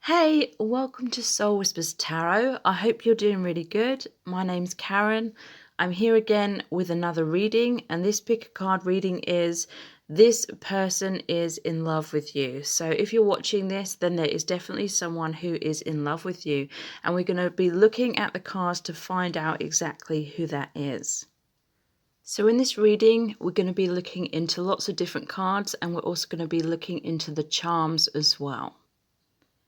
Hey, welcome to Soul Whispers Tarot. I hope you're doing really good. My name's Karen. I'm here again with another reading, and this pick a card reading is this person is in love with you. So if you're watching this, then there is definitely someone who is in love with you, and we're going to be looking at the cards to find out exactly who that is. So in this reading, we're going to be looking into lots of different cards, and we're also going to be looking into the charms as well.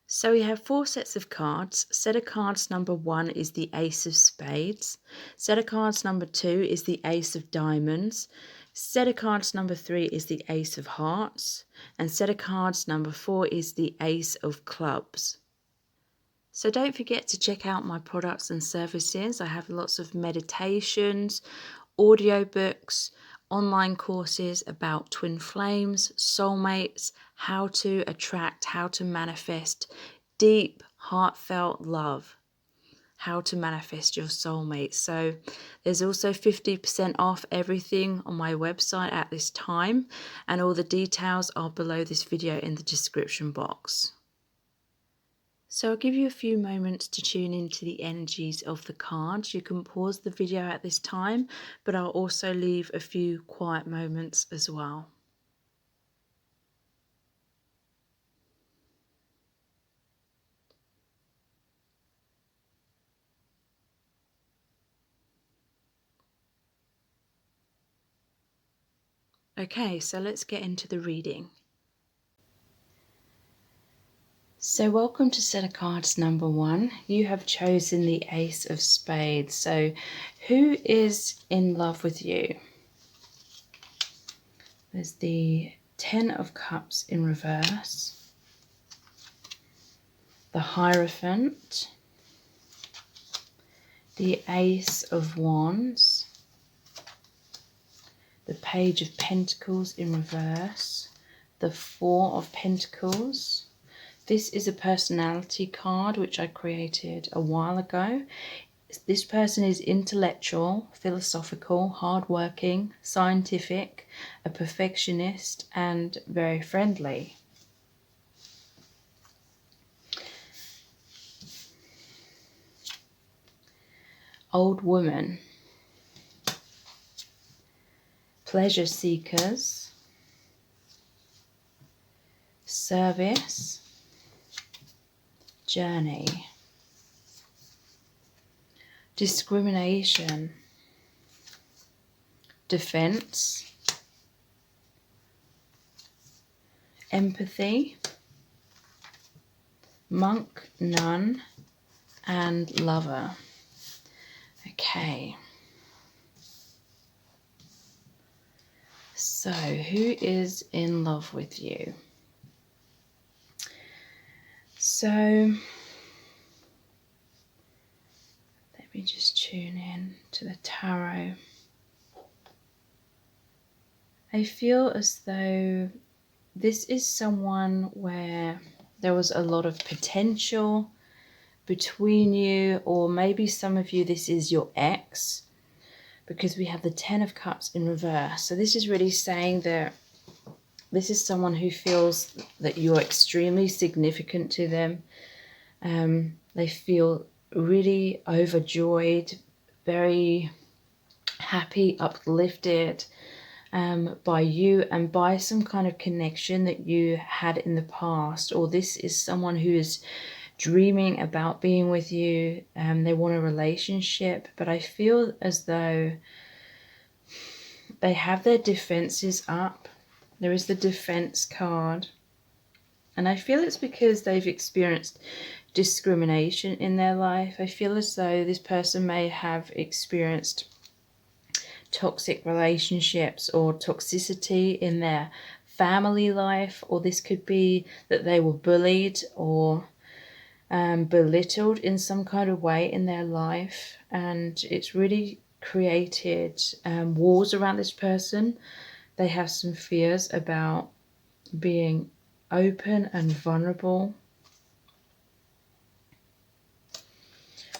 So we have 4 sets of cards. Set of cards number 1 is the Ace of Spades. Set of cards number 2 is the Ace of Diamonds. Set of cards number 3 is the Ace of Hearts. And set of cards number 4 is the Ace of Clubs. So don't forget to check out my products and services. I have lots of meditations, audiobooks, online courses about twin flames, soulmates, how to attract, how to manifest deep, heartfelt love, how to manifest your soulmate. So there's also 50% off everything on my website at this time, and all the details are below this video in the description box. So I'll give you a few moments to tune into the energies of the cards. You can pause the video at this time, but I'll also leave a few quiet moments as well. Okay, so let's get into the reading. So welcome to set of cards number 1. You have chosen the Ace of Spades. So who is in love with you? There's the 10 of Cups in reverse, the Hierophant, the Ace of Wands, the Page of Pentacles in reverse, the 4 of Pentacles. This is a personality card which I created a while ago. This person is intellectual, philosophical, hardworking, scientific, a perfectionist, and very friendly. Old woman, pleasure seekers, service, journey, discrimination, defense, empathy, monk, nun, and lover. Okay. So, who is in love with you? So, let me just tune in to the tarot. I feel as though this is someone where there was a lot of potential between you, or maybe some of you, this is your ex, because we have the 10 of Cups in reverse. So this is really saying that this is someone who feels that you're extremely significant to them. They feel really overjoyed, very happy, uplifted by you and by some kind of connection that you had in the past. Or this is someone who is dreaming about being with you. They want a relationship, but I feel as though they have their defenses up. There is the defense card, and I feel it's because they've experienced discrimination in their life. I feel as though this person may have experienced toxic relationships or toxicity in their family life, or this could be that they were bullied or belittled in some kind of way in their life, and it's really created walls around this person. They have some fears about being open and vulnerable.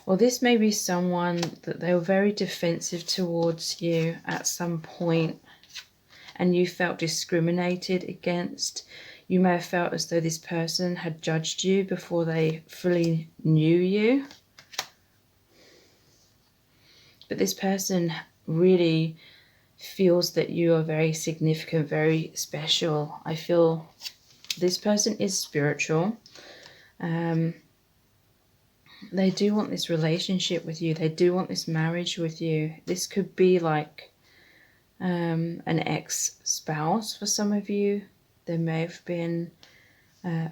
Or this may be someone that they were very defensive towards you at some point, and you felt discriminated against. You may have felt as though this person had judged you before they fully knew you. But this person really feels that you are very significant, very special. I feel this person is spiritual. They do want this relationship with you. They do want this marriage with you. This could be like an ex-spouse for some of you. There may have been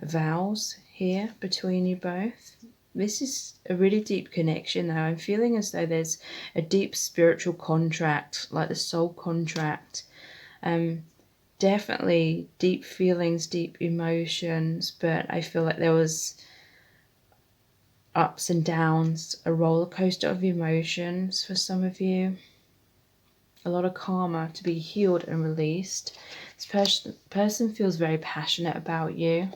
vows here between you both. This is a really deep connection though. I'm feeling as though there's a deep spiritual contract, like the soul contract. Definitely deep feelings, deep emotions, but I feel like there was ups and downs, a roller coaster of emotions for some of you. A lot of karma to be healed and released. This person feels very passionate about you.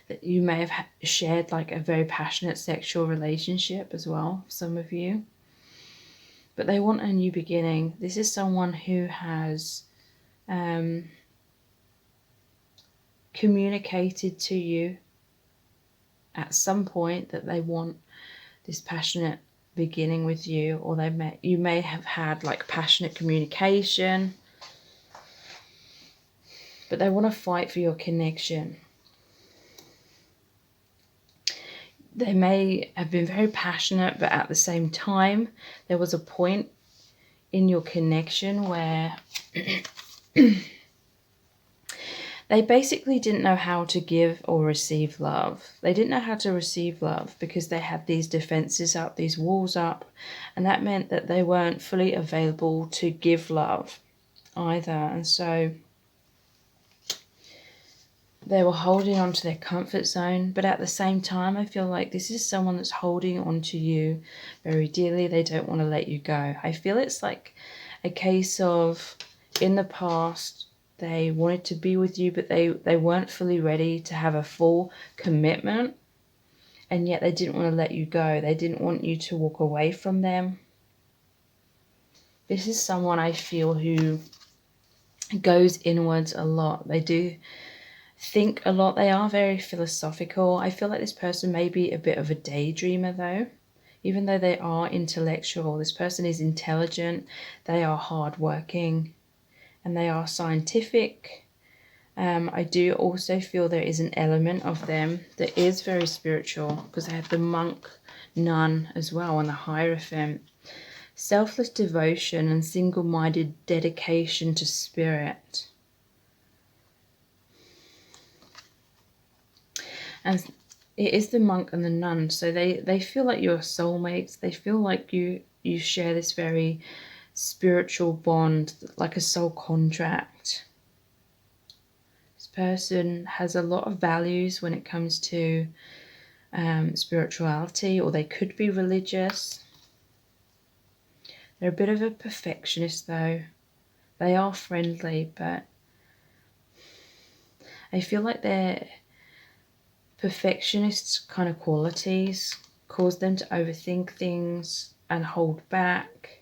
That you may have shared like a very passionate sexual relationship as well, some of you. But they want a new beginning. This is someone who has communicated to you at some point that they want this passionate beginning with you, or you may have had like passionate communication, but they want to fight for your connection. They may have been very passionate, but at the same time there was a point in your connection where they basically didn't know how to give or receive love. They didn't know how to receive love because they had these defenses up, these walls up, and that meant that they weren't fully available to give love either. And so they were holding on to their comfort zone, but at the same time, I feel like this is someone that's holding on to you very dearly. They don't want to let you go. I feel it's like a case of in the past, they wanted to be with you, but they weren't fully ready to have a full commitment. And yet they didn't want to let you go. They didn't want you to walk away from them. This is someone I feel who goes inwards a lot. They do think a lot. They are very philosophical. I feel like this person may be a bit of a daydreamer though. Even though they are intellectual, this person is intelligent. They are hardworking. And they are scientific. I do also feel there is an element of them that is very spiritual because they have the monk, nun as well, and the Hierophant. Selfless devotion and single-minded dedication to spirit. And it is the monk and the nun, so they feel like you're soulmates. They feel like you share this very spiritual bond, like a soul contract. This person has a lot of values when it comes to spirituality, or they could be religious. They're a bit of a perfectionist though. They are friendly, but I feel like their perfectionist kind of qualities cause them to overthink things and hold back.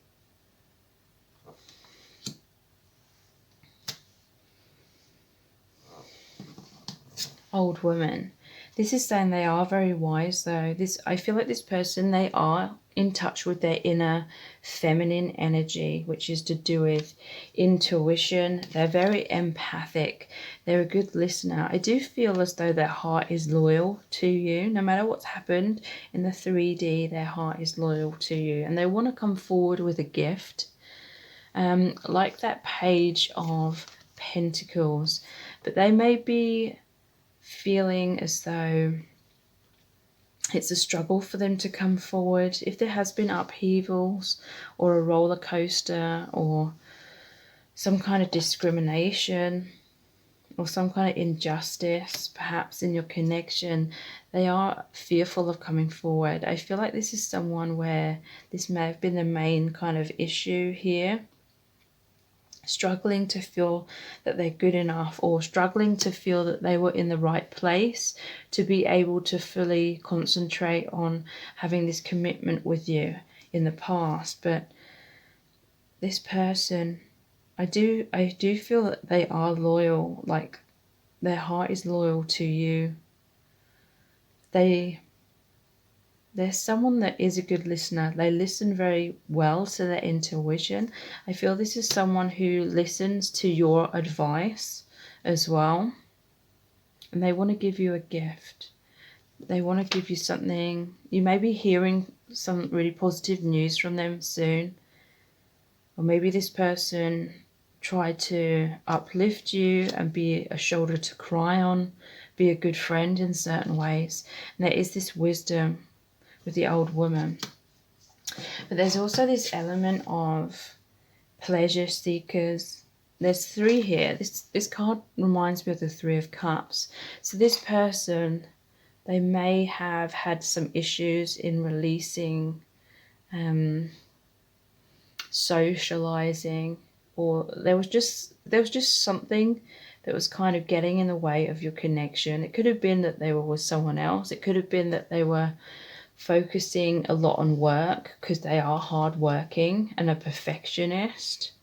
Old woman. This is saying they are very wise though. I feel like this person, they are in touch with their inner feminine energy, which is to do with intuition. They're very empathic. They're a good listener. I do feel as though their heart is loyal to you. No matter what's happened in the 3D, their heart is loyal to you. And they want to come forward with a gift. Like that Page of Pentacles. But they may be feeling as though it's a struggle for them to come forward. If there has been upheavals or a roller coaster or some kind of discrimination or some kind of injustice perhaps in your connection, they are fearful of coming forward. I feel like this is someone where this may have been the main kind of issue here. Struggling to feel that they're good enough, or struggling to feel that they were in the right place to be able to fully concentrate on having this commitment with you in the past. But this person I do feel that they are loyal, like their heart is loyal to you. They're someone that is a good listener. They listen very well to their intuition. I feel this is someone who listens to your advice as well. And they want to give you a gift. They want to give you something. You may be hearing some really positive news from them soon. Or maybe this person tried to uplift you and be a shoulder to cry on, be a good friend in certain ways. And there is this wisdom with the old woman. But there's also this element of pleasure seekers. There's 3 here. This card reminds me of the 3 of Cups. So this person, they may have had some issues in releasing, socializing, or there was just something that was kind of getting in the way of your connection. It could have been that they were with someone else. It could have been that they were focusing a lot on work because they are hardworking and a perfectionist.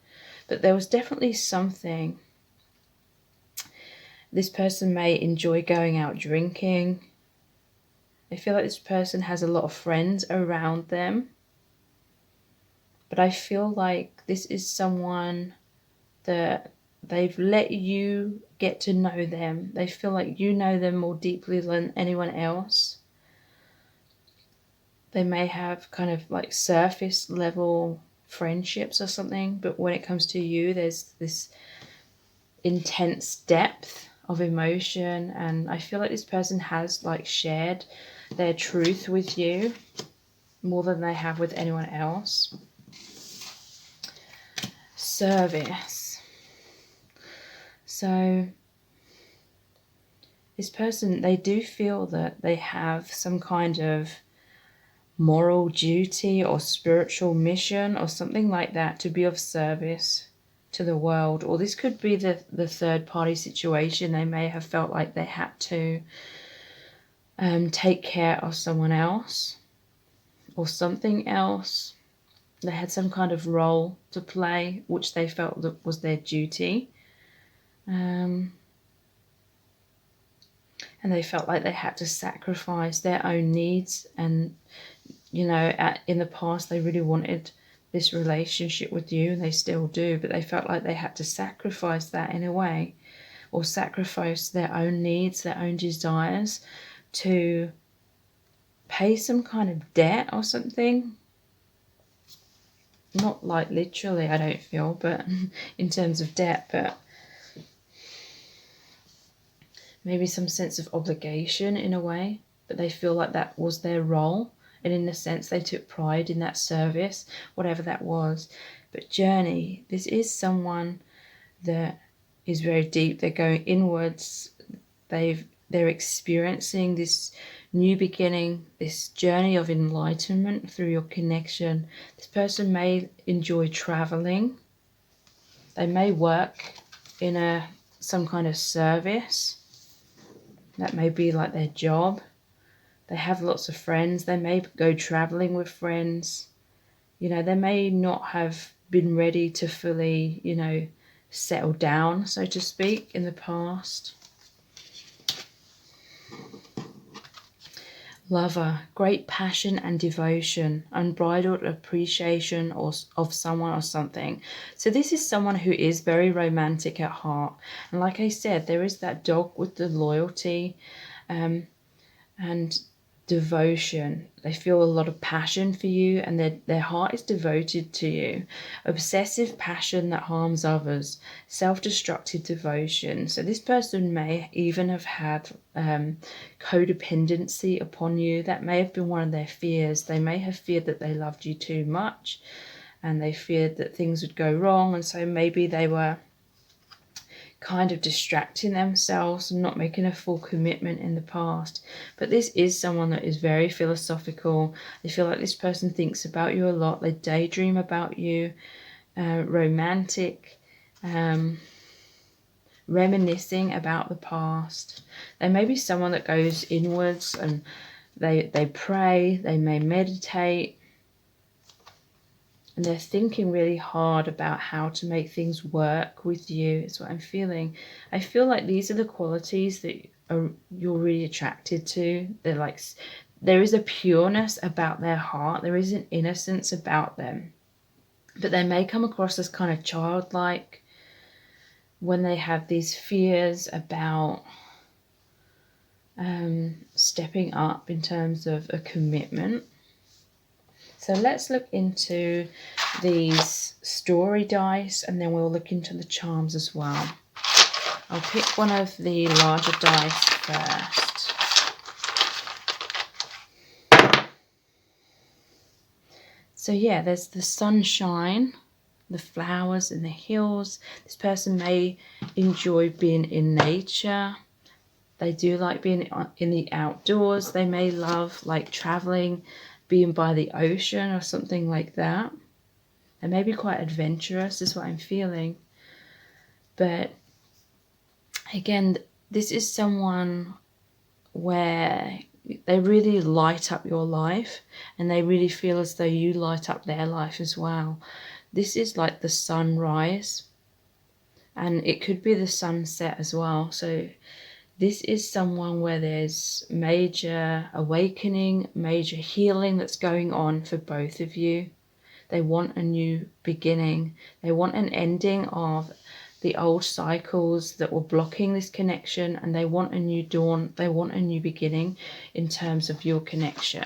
But there was definitely something. This person may enjoy going out drinking. I feel like this person has a lot of friends around them. But I feel like this is someone that they've let you get to know them. They feel like you know them more deeply than anyone else. They may have kind of like surface level friendships or something, but when it comes to you, there's this intense depth of emotion, and I feel like this person has like shared their truth with you more than they have with anyone else. Service. So this person, they do feel that they have some kind of moral duty or spiritual mission or something like that to be of service to the world. Or this could be the third party situation. They may have felt like they had to take care of someone else or something else. They had some kind of role to play which they felt that was their duty. And they felt like they had to sacrifice their own needs. And, you know, in the past, they really wanted this relationship with you, and they still do, but they felt like they had to sacrifice that in a way, or sacrifice their own needs, their own desires, to pay some kind of debt or something. Not like literally, I don't feel, but in terms of debt, but maybe some sense of obligation in a way, but they feel like that was their role, and in a sense they took pride in that service, whatever that was. But journey, this is someone that is very deep. They're going inwards. They're experiencing this new beginning, this journey of enlightenment through your connection. This person may enjoy traveling. They may work in some kind of service. That may be like their job. They have lots of friends. They may go traveling with friends. You know, they may not have been ready to fully, you know, settle down, so to speak, in the past. Lover, great passion and devotion, unbridled appreciation of someone or something. So this is someone who is very romantic at heart. And like I said, there is that dog with the loyalty and devotion. They feel a lot of passion for you, and their heart is devoted to you. Obsessive passion that harms others, self-destructive devotion. So this person may even have had codependency upon you. That may have been one of their fears. They may have feared that they loved you too much, and they feared that things would go wrong, and so maybe they were kind of distracting themselves and not making a full commitment in the past. But this is someone that is very philosophical. They feel like this person thinks about you a lot. They daydream about you, romantic, reminiscing about the past. They may be someone that goes inwards, and they pray, they may meditate. And they're thinking really hard about how to make things work with you. It's what I'm feeling. I feel like these are the qualities that you're really attracted to. They're like, there is a pureness about their heart. There is an innocence about them. But they may come across as kind of childlike when they have these fears about stepping up in terms of a commitment. So let's look into these story dice, and then we'll look into the charms as well. I'll pick one of the larger dice first. So yeah, there's the sunshine, the flowers in the hills. This person may enjoy being in nature. They do like being in the outdoors. They may love like traveling, being by the ocean or something like that. They may be quite adventurous, is what I'm feeling. But again, this is someone where they really light up your life, and they really feel as though you light up their life as well. This is like the sunrise, and it could be the sunset as well. So this is someone where there's major awakening, major healing that's going on for both of you. They want a new beginning. They want an ending of the old cycles that were blocking this connection, and they want a new dawn. They want a new beginning in terms of your connection.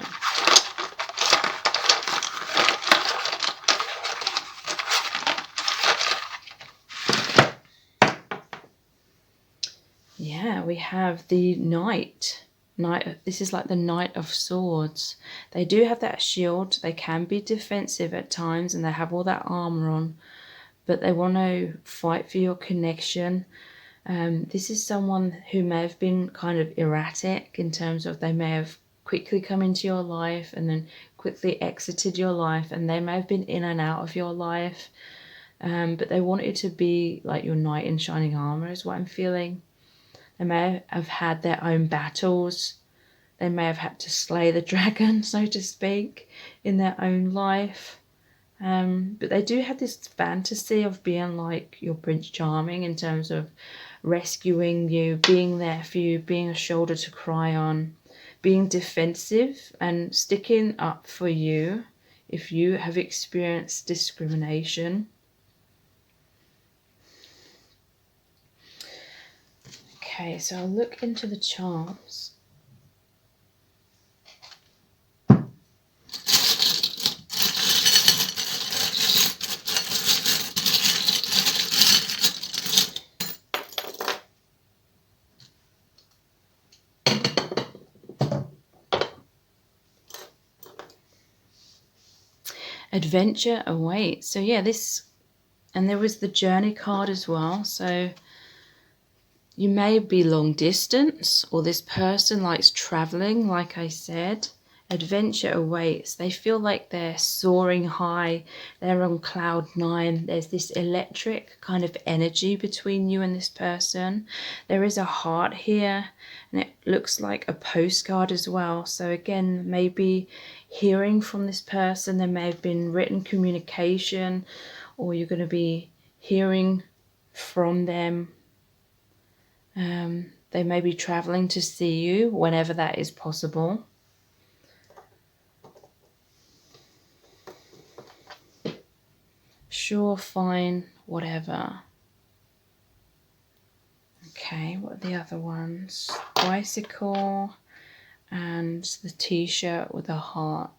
Yeah, we have the Knight. This is like the Knight of Swords. They do have that shield. They can be defensive at times, and they have all that armor on, but they want to fight for your connection. This is someone who may have been kind of erratic in terms of they may have quickly come into your life and then quickly exited your life, and they may have been in and out of your life, but they want it to be like your knight in shining armor is what I'm feeling. They may have had their own battles. They may have had to slay the dragon, so to speak, in their own life. But they do have this fantasy of being like your Prince Charming in terms of rescuing you, being there for you, being a shoulder to cry on, being defensive and sticking up for you if you have experienced discrimination. Okay, so I'll look into the charms. Adventure awaits. So yeah, and there was the journey card as well. So you may be long distance, or this person likes traveling, like I said. Adventure awaits. They feel like they're soaring high. They're on cloud 9. There's this electric kind of energy between you and this person. There is a heart here, and it looks like a postcard as well. So again, maybe hearing from this person. There may have been written communication, or you're going to be hearing from them. They may be traveling to see you whenever that is possible. Sure, fine, whatever. Okay, what are the other ones? Bicycle and the t-shirt with a heart.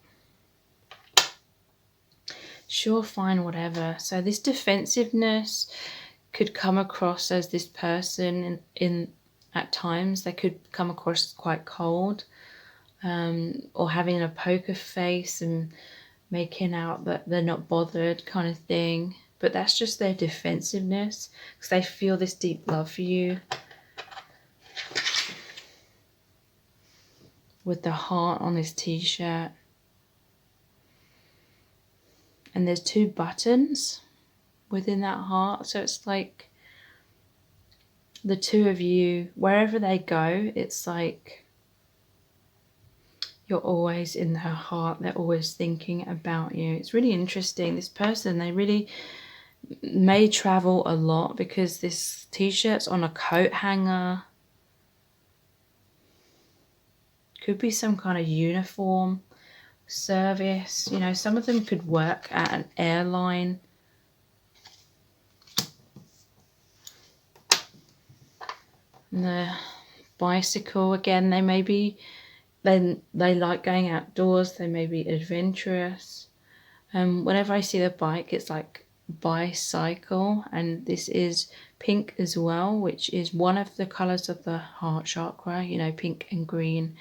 Sure, fine, whatever. So this defensiveness could come across as this person in at times they could come across quite cold, or having a poker face and making out that they're not bothered kind of thing. But that's just their defensiveness, because they feel this deep love for you. With the heart on this t-shirt. And there's 2 buttons within that heart. So it's like the two of you, wherever they go, it's like You're always in their heart. They're always thinking about you. It's really interesting. This person, they really may travel a lot because this t-shirt's on a coat hanger. Could be some kind of uniform service. You know, some of them could work at an airline. And the bicycle, again, they may be, they like going outdoors. They may be adventurous. Whenever I see the bike, it's like bicycle, and this is pink as well, which is one of the colors of the heart chakra, you know, pink and green.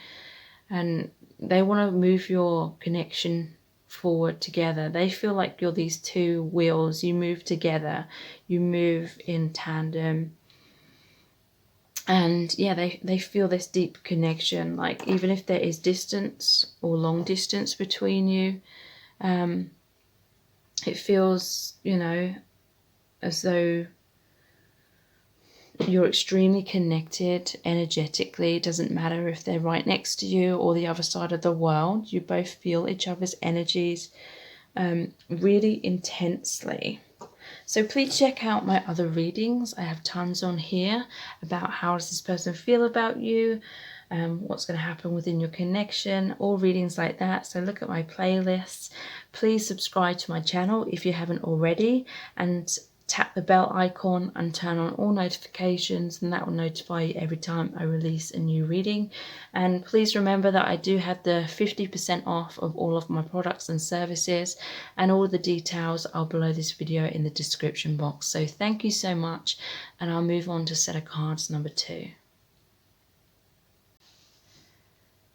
And they want to move your connection forward together. They feel like you're these two wheels. You move together, you move in tandem. And yeah, they feel this deep connection, like even if there is distance or long distance between you, it feels, you know, as though you're extremely connected energetically. It doesn't matter if they're right next to you or the other side of the world. You both feel each other's energies really intensely. So please check out my other readings. I have tons on here about how does this person feel about you, what's going to happen within your connection, all readings like that. So look at my playlists. Please subscribe to my channel if you haven't already, and tap the bell icon and turn on all notifications, and that will notify you every time I release a new reading. And please remember that I do have the 50% off of all of my products and services, and all the details are below this video in the description box. So thank you so much, and I'll move on to set of cards number 2.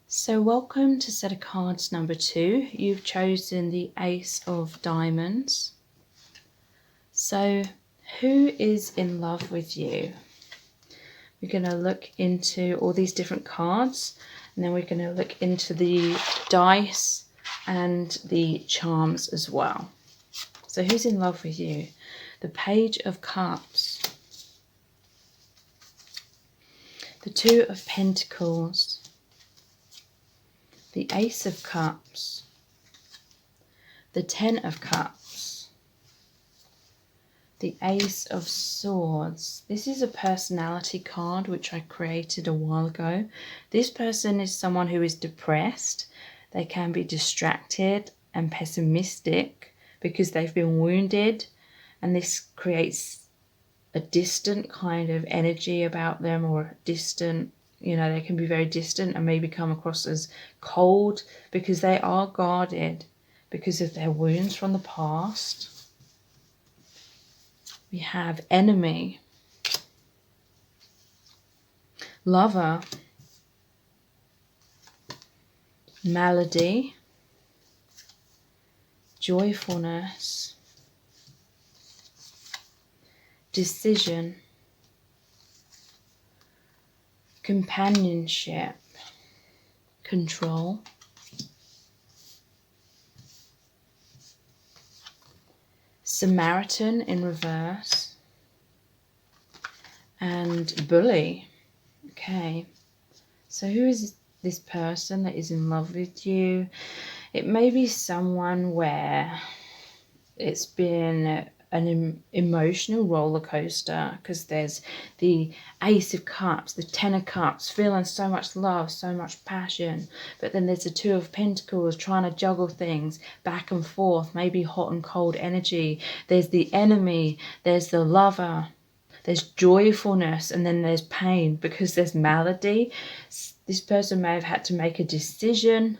So welcome to set of cards number 2. You've chosen the Ace of Diamonds. So who is in love with you? We're going to look into all these different cards, and then we're going to look into the dice and the charms as well. So who's in love with you? The Page of Cups, the Two of Pentacles, the Ace of Cups, the Ten of Cups, the Ace of Swords. This is a personality card which I created a while ago. This person is someone who is depressed. They can be distracted and pessimistic because they've been wounded, and this creates a distant kind of energy about them, or distant, you know, they can be very distant and maybe come across as cold because they are guarded because of their wounds from the past. We have Enemy, Lover, Melody, Joyfulness, Decision, Companionship, Control, Samaritan in reverse, and Bully. Okay, so who is this person that is in love with you? It may be someone where it's been an emotional roller coaster, because there's the Ace of Cups, the Ten of Cups, feeling so much love, so much passion, but then there's the Two of Pentacles, trying to juggle things back and forth, maybe hot and cold energy. There's the Enemy, there's the Lover, there's joyfulness, and then there's pain because there's malady. This person may have had to make a decision.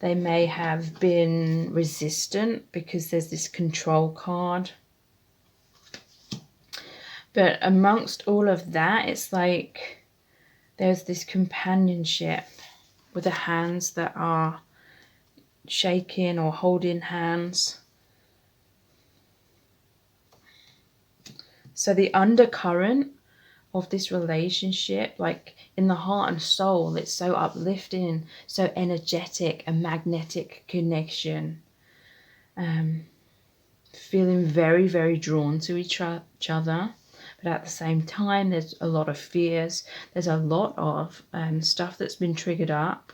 They may have been resistant because there's this Control card. But amongst all of that, it's like there's this companionship with the hands that are shaking or holding hands. So the undercurrent of this relationship, like in the heart and soul, it's so uplifting, so energetic, a magnetic connection, feeling very, very drawn to each other, but at the same time there's a lot of fears, there's a lot of stuff that's been triggered up.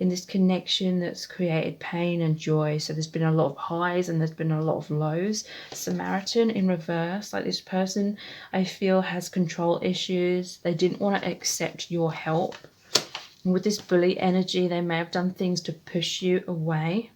in this connection that's created pain and joy. So there's been a lot of highs and there's been a lot of lows. Samaritan in reverse, like this person I feel has control issues. They didn't want to accept your help. And with this bully energy, they may have done things to push you away.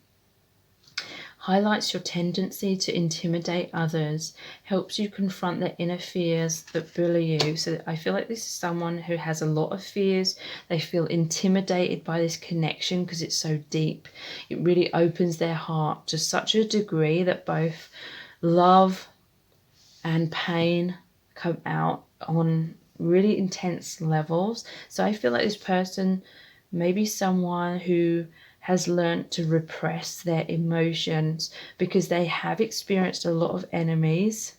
Highlights your tendency to intimidate others, helps you confront the inner fears that bully you. So I feel like this is someone who has a lot of fears. They feel intimidated by this connection because it's so deep. It really opens their heart to such a degree that both love and pain come out on really intense levels. So I feel like this person may be someone who has learned to repress their emotions because they have experienced a lot of enemies.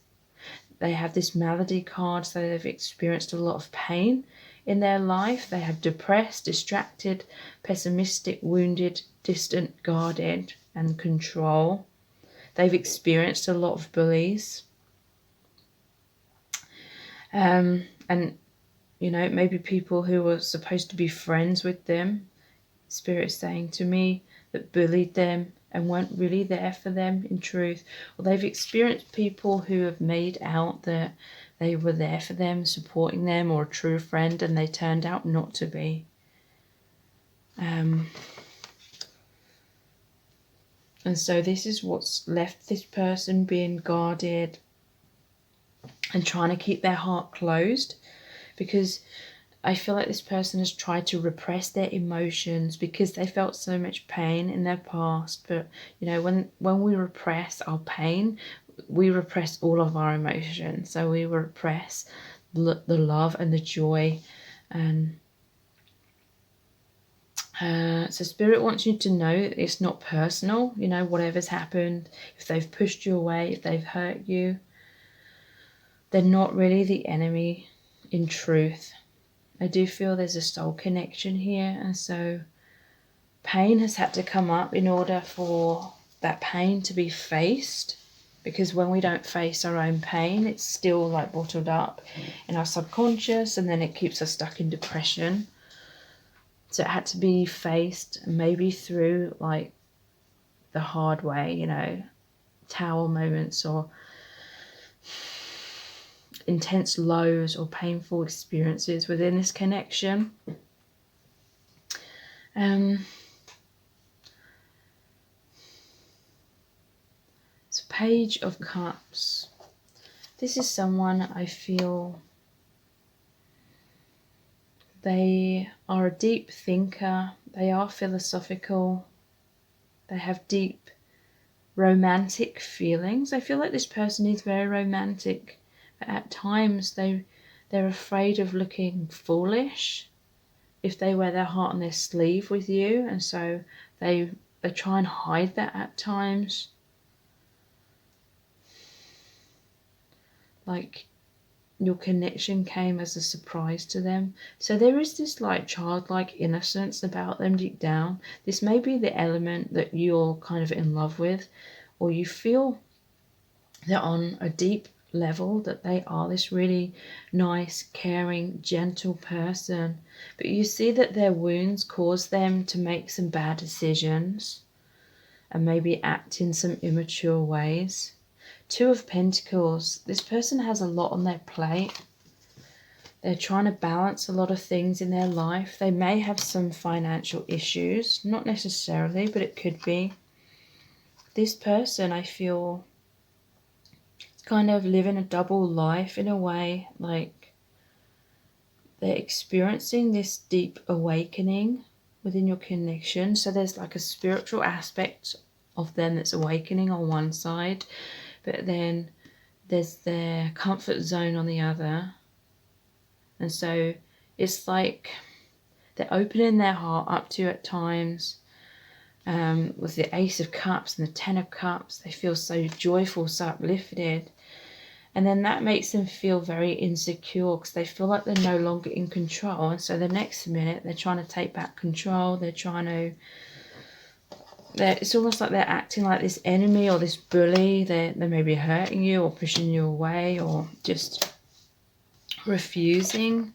They have this malady card, so they've experienced a lot of pain in their life. They have depressed, distracted, pessimistic, wounded, distant, guarded, and control. They've experienced a lot of bullies. And, you know, maybe people who were supposed to be friends with them, Spirit saying to me, that bullied them and weren't really there for them in truth. Or they've experienced people who have made out that they were there for them, supporting them, or a true friend, and they turned out not to be. And so this is what's left this person being guarded and trying to keep their heart closed, because I feel like this person has tried to repress their emotions because they felt so much pain in their past. But, you know, when we repress our pain, we repress all of our emotions. So we repress the love and the joy. And so Spirit wants you to know it's not personal. You know, whatever's happened, if they've pushed you away, if they've hurt you, they're not really the enemy in truth. I do feel there's a soul connection here, and so pain has had to come up in order for that pain to be faced, because when we don't face our own pain, it's still like bottled up in our subconscious, and then it keeps us stuck in depression. So it had to be faced, maybe through like the hard way, you know, tower moments or intense lows or painful experiences within this connection. So Page of Cups. This is someone I feel they are a deep thinker, they are philosophical, they have deep romantic feelings. I feel like this person is very romantic, but at times they're afraid of looking foolish if they wear their heart on their sleeve with you, and so they try and hide that at times. Like your connection came as a surprise to them. So there is this like childlike innocence about them deep down. This may be the element that you're kind of in love with, or you feel that on a deep level that they are this really nice, caring, gentle person. But you see that their wounds cause them to make some bad decisions and maybe act in some immature ways. Two of Pentacles. This person has a lot on their plate. They're trying to balance a lot of things in their life. They may have some financial issues, not necessarily, but it could be. This person, I feel, is kind of living a double life in a way. Like they're experiencing this deep awakening within your connection. So there's like a spiritual aspect of them that's awakening on one side, but then there's their comfort zone on the other. And so it's like they're opening their heart up to you at times. With the Ace of Cups and the Ten of Cups, they feel so joyful, so uplifted. And then that makes them feel very insecure because they feel like they're no longer in control. And so the next minute they're trying to take back control. It's almost like they're acting like this enemy or this bully. They may be hurting you or pushing you away or just refusing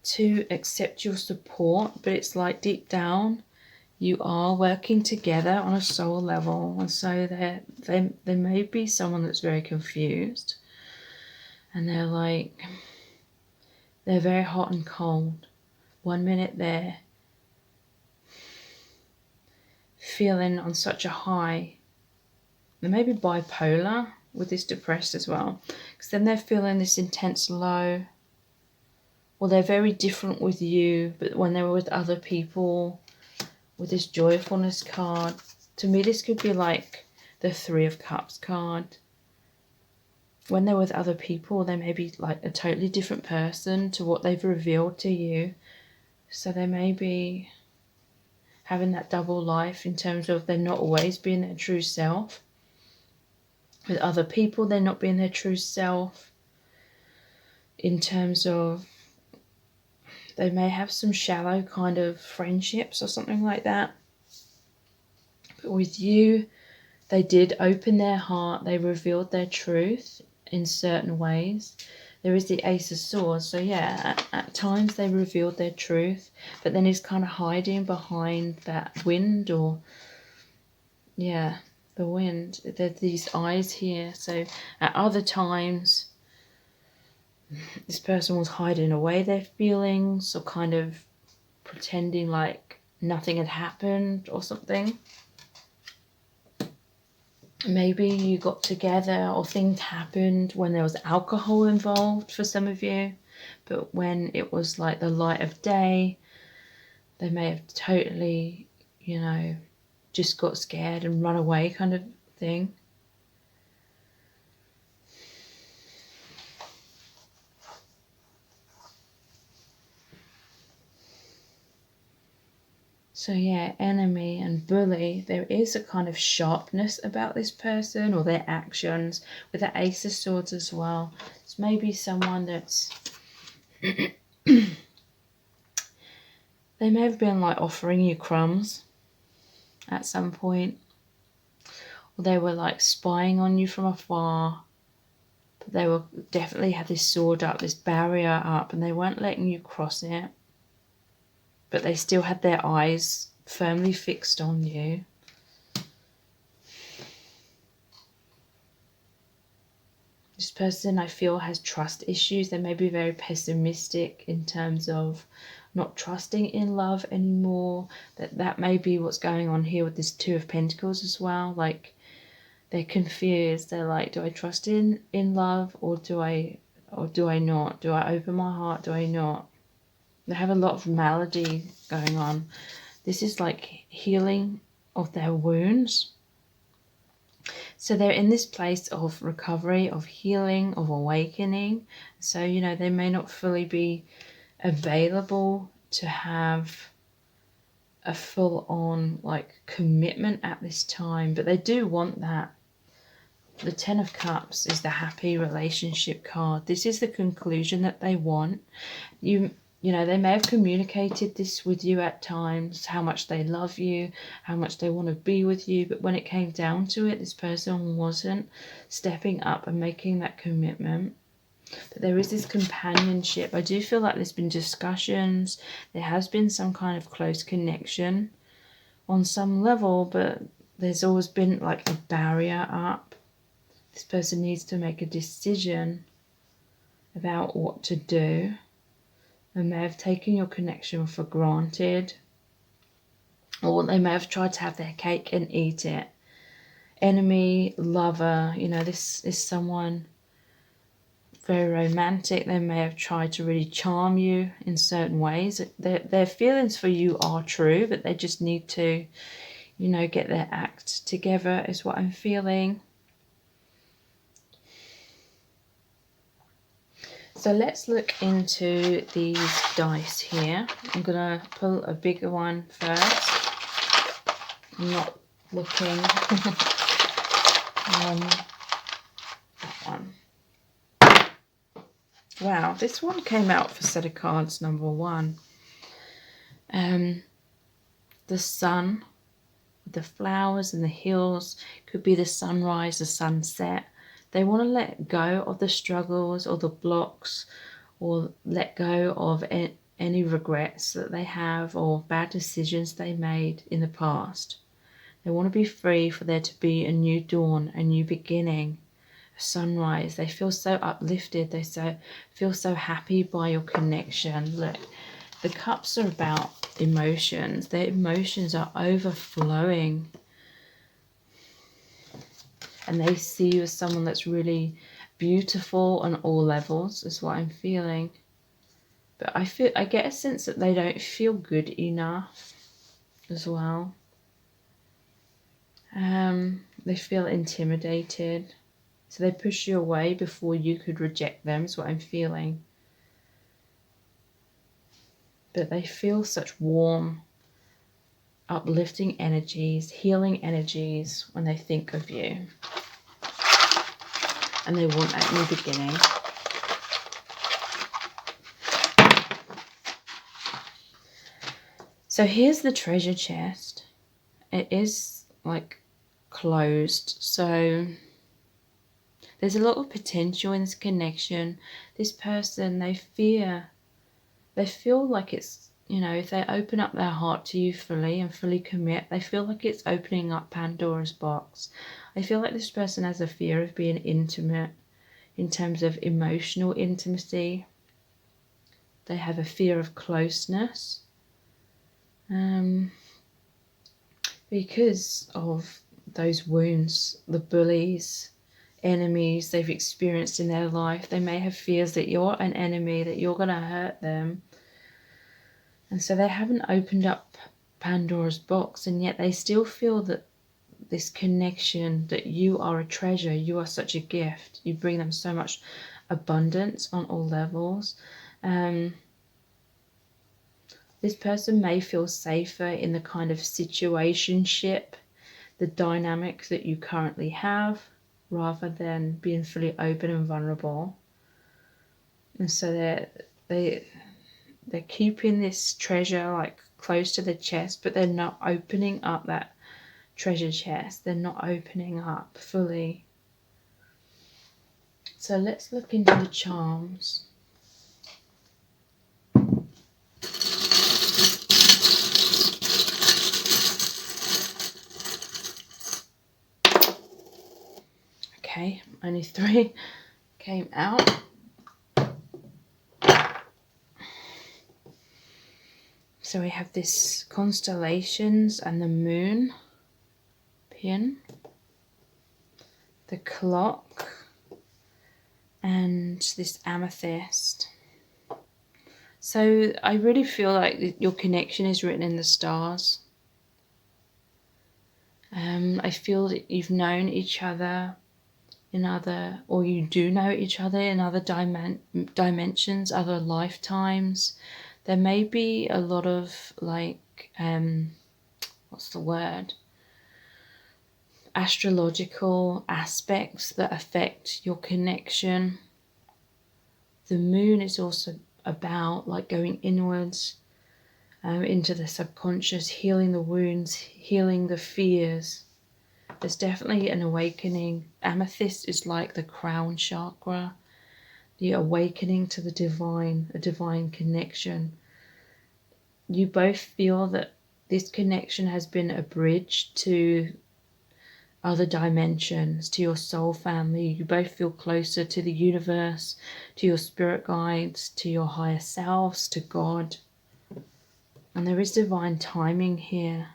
to accept your support. But it's like deep down You are working together on a soul level, and so there may be someone that's very confused, and they're very hot and cold. 1 minute they're feeling on such a high. They may be bipolar with this depressed as well, because then they're feeling this intense low, or they're very different with you, but when they were with other people, with this joyfulness card, to me this could be like the Three of Cups card. When they're with other people, they may be like a totally different person to what they've revealed to you. So they may be having that double life in terms of they're not always being their true self. With other people, they're not being their true self. In terms of they may have some shallow kind of friendships or something like that. But with you, they did open their heart. They revealed their truth in certain ways. There is the Ace of Swords. So yeah, at times they revealed their truth, but then he's kind of hiding behind that wind, or yeah, the wind. There's these eyes here. So at other times, this person was hiding away their feelings, or kind of pretending like nothing had happened or something. Maybe you got together or things happened when there was alcohol involved for some of you, but when it was like the light of day, they may have totally, just got scared and run away kind of thing. So yeah, enemy and bully, there is a kind of sharpness about this person or their actions, with the Ace of Swords as well. It's maybe someone that's they may have been like offering you crumbs at some point, or they were like spying on you from afar, but they were definitely had this sword up, this barrier up, and they weren't letting you cross it, but they still had their eyes firmly fixed on you. This person, I feel, has trust issues. They may be very pessimistic in terms of not trusting in love anymore. That may be what's going on here with this Two of Pentacles as well. Like, they're confused. They're like, do I trust in love, or do I not? Do I open my heart? Do I not? They have a lot of malady going on. This is like healing of their wounds. So they're in this place of recovery, of healing, of awakening. So, they may not fully be available to have a full-on like commitment at this time, but they do want that. The Ten of Cups is the happy relationship card. This is the conclusion that they want. They may have communicated this with you at times, how much they love you, how much they want to be with you, but when it came down to it, this person wasn't stepping up and making that commitment. But there is this companionship. I do feel like there's been discussions, there has been some kind of close connection on some level, but there's always been like a barrier up. This person needs to make a decision about what to do. They may have taken your connection for granted, or they may have tried to have their cake and eat it. Enemy, lover, this is someone very romantic. They may have tried to really charm you in certain ways. Their feelings for you are true, but they just need to, get their act together, is what I'm feeling. So let's look into these dice here. I'm going to pull a bigger one first. I'm not looking. That one. Wow, this one came out for set of cards number 1. The sun, the flowers and the hills, could be the sunrise, the sunset. They want to let go of the struggles or the blocks, or let go of any regrets that they have or bad decisions they made in the past. They want to be free, for there to be a new dawn, a new beginning, a sunrise. They feel so uplifted. They feel so happy by your connection. Look, the cups are about emotions. Their emotions are overflowing. And they see you as someone that's really beautiful on all levels, is what I'm feeling. But I get a sense that they don't feel good enough as well. They feel intimidated. So they push you away before you could reject them, is what I'm feeling. But they feel such warm, uplifting energies, healing energies when they think of you. And they want that new beginning. So here's the treasure chest. It is like closed. So there's a lot of potential in this connection. This person, they feel like it's, you know, if they open up their heart to you fully and fully commit, they feel like it's opening up Pandora's box. I feel like this person has a fear of being intimate in terms of emotional intimacy. They have a fear of closeness. Because of those wounds, the bullies, enemies they've experienced in their life. They may have fears that you're an enemy, that you're going to hurt them. And so they haven't opened up Pandora's box, and yet they still feel that this connection, that you are a treasure, you are such a gift. You bring them so much abundance on all levels. This person may feel safer in the kind of situationship, the dynamics that you currently have, rather than being fully open and vulnerable. And so they're keeping this treasure like close to the chest, but they're not opening up that treasure chest. They're not opening up fully. So let's look into the charms. Okay, only 3 came out. So we have this constellations and the moon pin, the clock, and this amethyst. So I really feel like your connection is written in the stars. I feel that you've known each other or you do know each other in other dimensions, other lifetimes. There may be a lot of like, what's the word? Astrological aspects that affect your connection. The moon is also about like going inwards, into the subconscious, healing the wounds, healing the fears. There's definitely an awakening. Amethyst is like the crown chakra, the awakening to the divine, a divine connection. You both feel that this connection has been a bridge to other dimensions, to your soul family. You both feel closer to the universe, to your spirit guides, to your higher selves, to God. And there is divine timing here.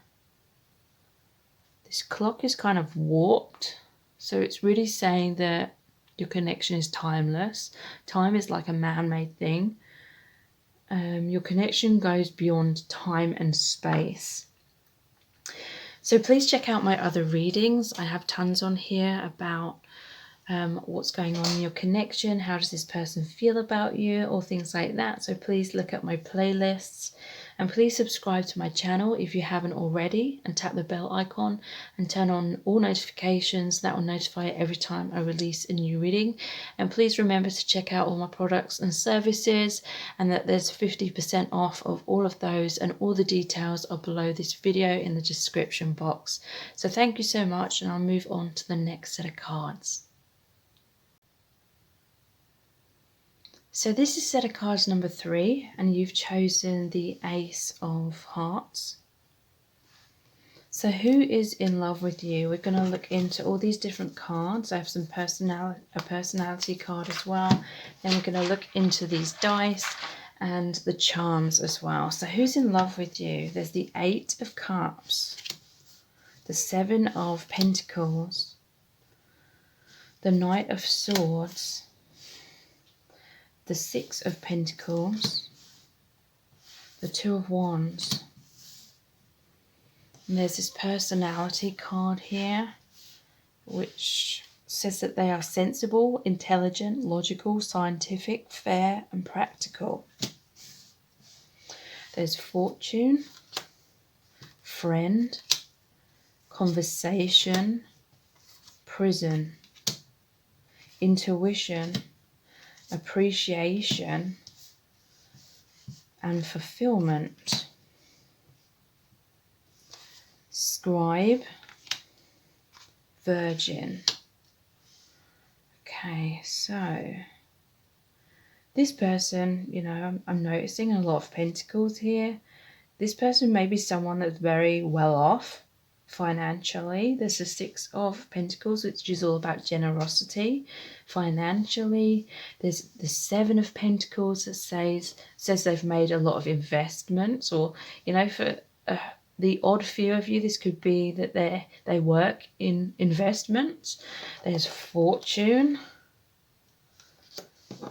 This clock is kind of warped, so it's really saying that your connection is timeless. Time is like a man-made thing. Your connection goes beyond time and space. So please check out my other readings. I have tons on here about what's going on in your connection, how does this person feel about you, or things like that. So please look at my playlists, and please subscribe to my channel if you haven't already, and tap the bell icon and turn on all notifications. That will notify you every time I release a new reading. And please remember to check out all my products and services, and that there's 50% off of all of those, and all the details are below this video in the description box. So thank you so much, and I'll move on to the next set of cards. So this is set of cards number 3, and you've chosen the Ace of Hearts. So who is in love with you? We're going to look into all these different cards. I have some a personality card as well. Then we're going to look into these dice and the charms as well. So who's in love with you? There's the 8 of Cups, the 7 of Pentacles, the Knight of Swords, the 6 of Pentacles, the 2 of Wands. And there's this personality card here, which says that they are sensible, intelligent, logical, scientific, fair, and practical. There's Fortune, Friend, Conversation, Prison, Intuition, Appreciation, and Fulfillment. Scribe, Virgin. Okay, so this person, you know, I'm noticing a lot of pentacles here. This person may be someone that's very well off financially. There's the 6 of Pentacles, which is all about generosity financially. There's the 7 of Pentacles that says they've made a lot of investments, or, you know, for the odd few of you, this could be that they work in investments. There's Fortune,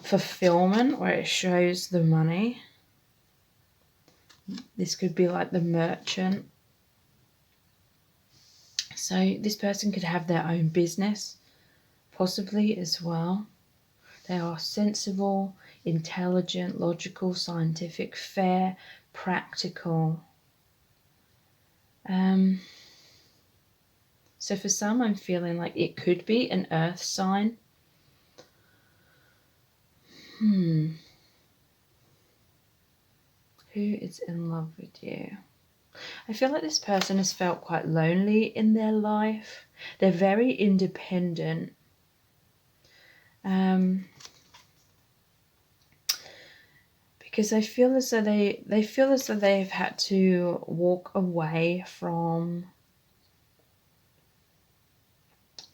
Fulfillment, where it shows the money. This could be like the Merchant. So this person could have their own business, possibly as well. They are sensible, intelligent, logical, scientific, fair, practical. So for some, I'm feeling like it could be an earth sign. Who is in love with you? I feel like this person has felt quite lonely in their life. They're very independent. Because I feel as though they feel as though they've had to walk away from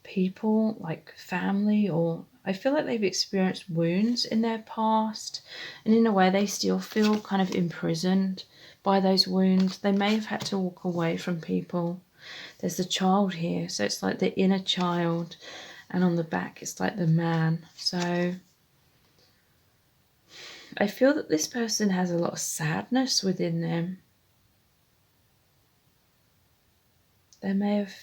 people like family, or I feel like they've experienced wounds in their past, and in a way they still feel kind of imprisoned by those wounds. They may have had to walk away from people. There's the child here, so it's like the inner child, and on the back it's like the man. So I feel that this person has a lot of sadness within them. They may have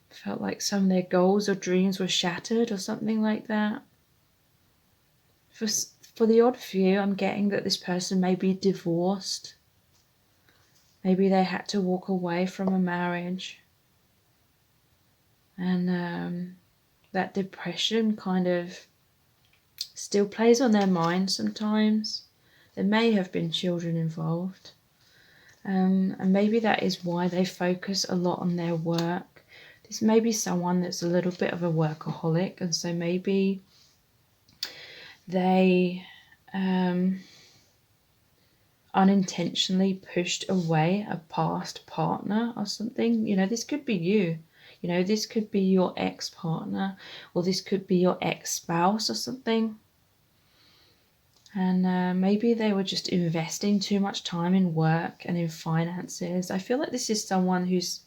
felt like some of their goals or dreams were shattered or something like that. For the odd few, I'm getting that this person may be divorced. Maybe they had to walk away from a marriage. And that depression kind of still plays on their mind sometimes. There may have been children involved. And maybe that is why they focus a lot on their work. This may be someone that's a little bit of a workaholic, and so maybe they unintentionally pushed away a past partner or something. You know, this could be you. You know, this could be your ex-partner, or this could be your ex-spouse or something. And maybe they were just investing too much time in work and in finances. I feel like this is someone who's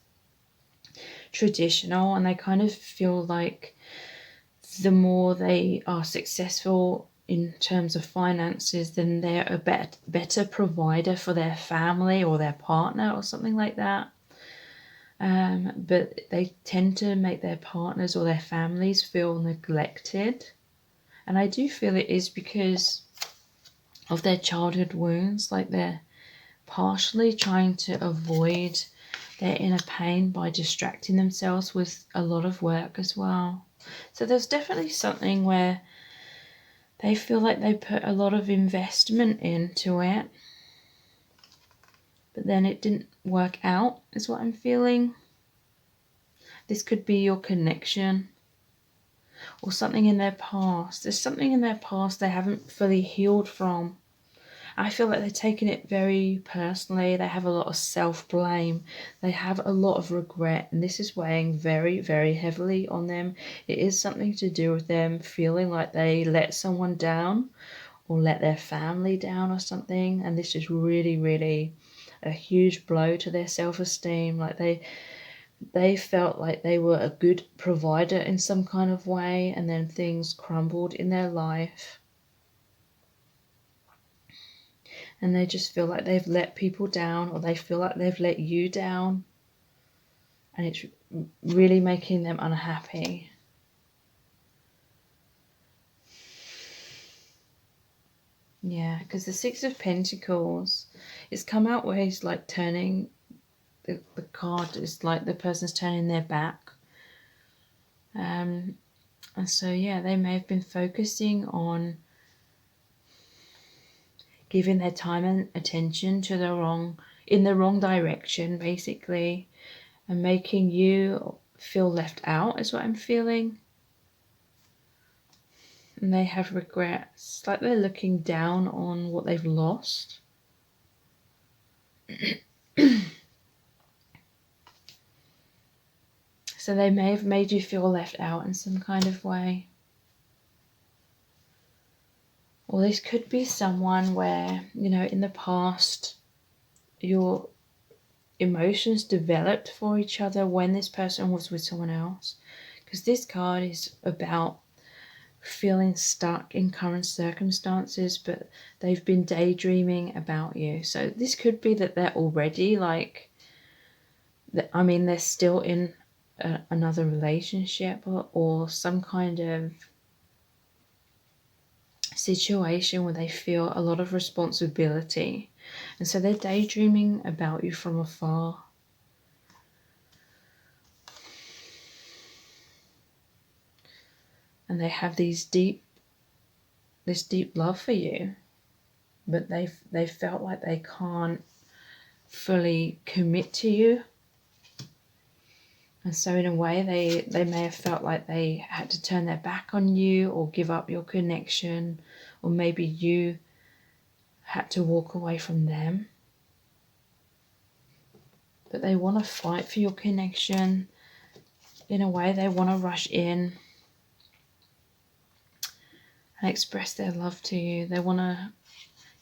traditional, and they kind of feel like the more they are successful in terms of finances, then they're a better provider for their family or their partner or something like that. But they tend to make their partners or their families feel neglected. And I do feel it is because of their childhood wounds, like they're partially trying to avoid their inner pain by distracting themselves with a lot of work as well. So there's definitely something where they feel like they put a lot of investment into it, but then it didn't work out, is what I'm feeling. This could be your connection. or something in their past. There's something in their past they haven't fully healed from. I feel like they're taking it very personally. They have a lot of self-blame. They have a lot of regret, and this is weighing very, very heavily on them. It is something to do with them feeling like they let someone down or let their family down or something, and this is really, really a huge blow to their self-esteem. Like they felt like they were a good provider in some kind of way, and then things crumbled in their life. And they just feel like they've let people down, or they feel like they've let you down. And it's really making them unhappy. Yeah, because the Six of Pentacles, it's come out where he's like turning, the card is like the person's turning their back. And so, yeah, they may have been focusing on giving their time and attention to in the wrong direction, basically, and making you feel left out is what I'm feeling. And they have regrets, like they're looking down on what they've lost. So they may have made you feel left out in some kind of way. Or this could be someone where, you know, in the past, your emotions developed for each other when this person was with someone else. Because this card is about feeling stuck in current circumstances, but they've been daydreaming about you. So this could be that they're already like, I mean, they're still in another relationship or some kind of situation where they feel a lot of responsibility, and so they're daydreaming about you from afar. And they have this deep love for you, but they felt like they can't fully commit to you. And so in a way they may have felt like they had to turn their back on you or give up your connection, or maybe you had to walk away from them. But they want to fight for your connection. In a way, they want to rush in and express their love to you. They want to,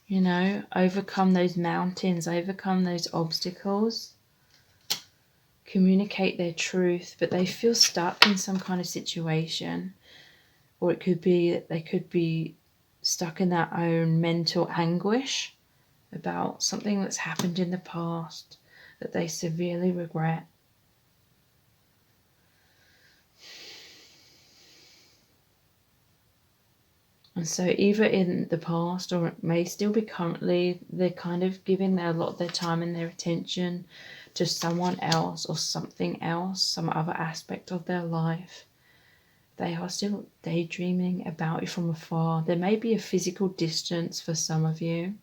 you know, overcome those mountains, overcome those obstacles, communicate their truth, but they feel stuck in some kind of situation. Or it could be that they could be stuck in their own mental anguish about something that's happened in the past that they severely regret. And so either in the past, or it may still be currently, they're kind of giving a lot of their time and their attention to someone else or something else, some other aspect of their life. They are still daydreaming about you from afar. There may be a physical distance for some of you,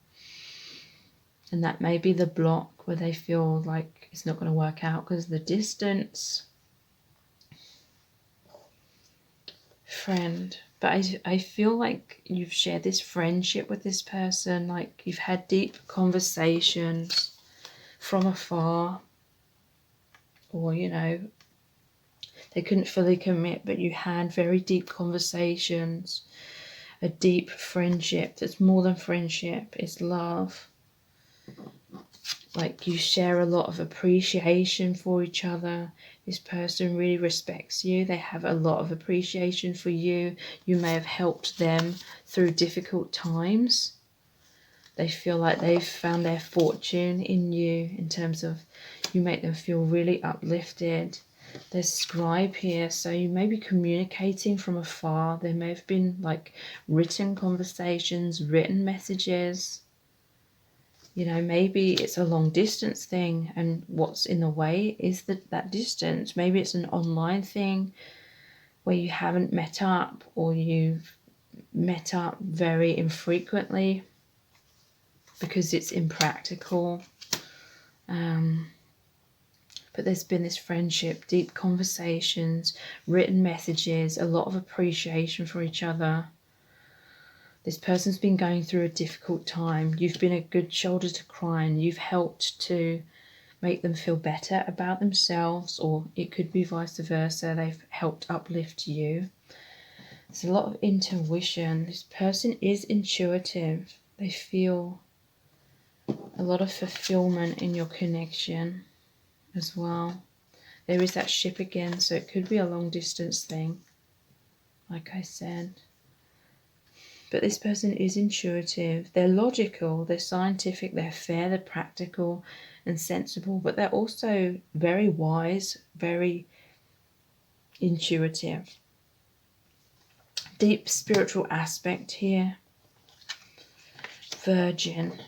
and that may be the block where they feel like it's not going to work out because of the distance. Friend. But I feel like you've shared this friendship with this person, like you've had deep conversations from afar, or, you know, they couldn't fully commit, but you had very deep conversations, a deep friendship that's more than friendship, it's love. Like you share a lot of appreciation for each other. This person really respects you. They have a lot of appreciation for you. You may have helped them through difficult times. They feel like they've found their fortune in you, in terms of you make them feel really uplifted. There's scribe here, so you may be communicating from afar. There may have been like written conversations, written messages. You know, maybe it's a long distance thing, and what's in the way is that distance. Maybe it's an online thing where you haven't met up, or you've met up very infrequently because it's impractical. But there's been this friendship, deep conversations, written messages, a lot of appreciation for each other. This person's been going through a difficult time. You've been a good shoulder to cry on. You've helped to make them feel better about themselves, or it could be vice versa. They've helped uplift you. There's a lot of intuition. This person is intuitive. They feel a lot of fulfillment in your connection as well. There is that ship again, so it could be a long distance thing, like I said. But this person is intuitive. They're logical, they're scientific, they're fair, they're practical and sensible, but they're also very wise, very intuitive. Deep spiritual aspect here. Virgin.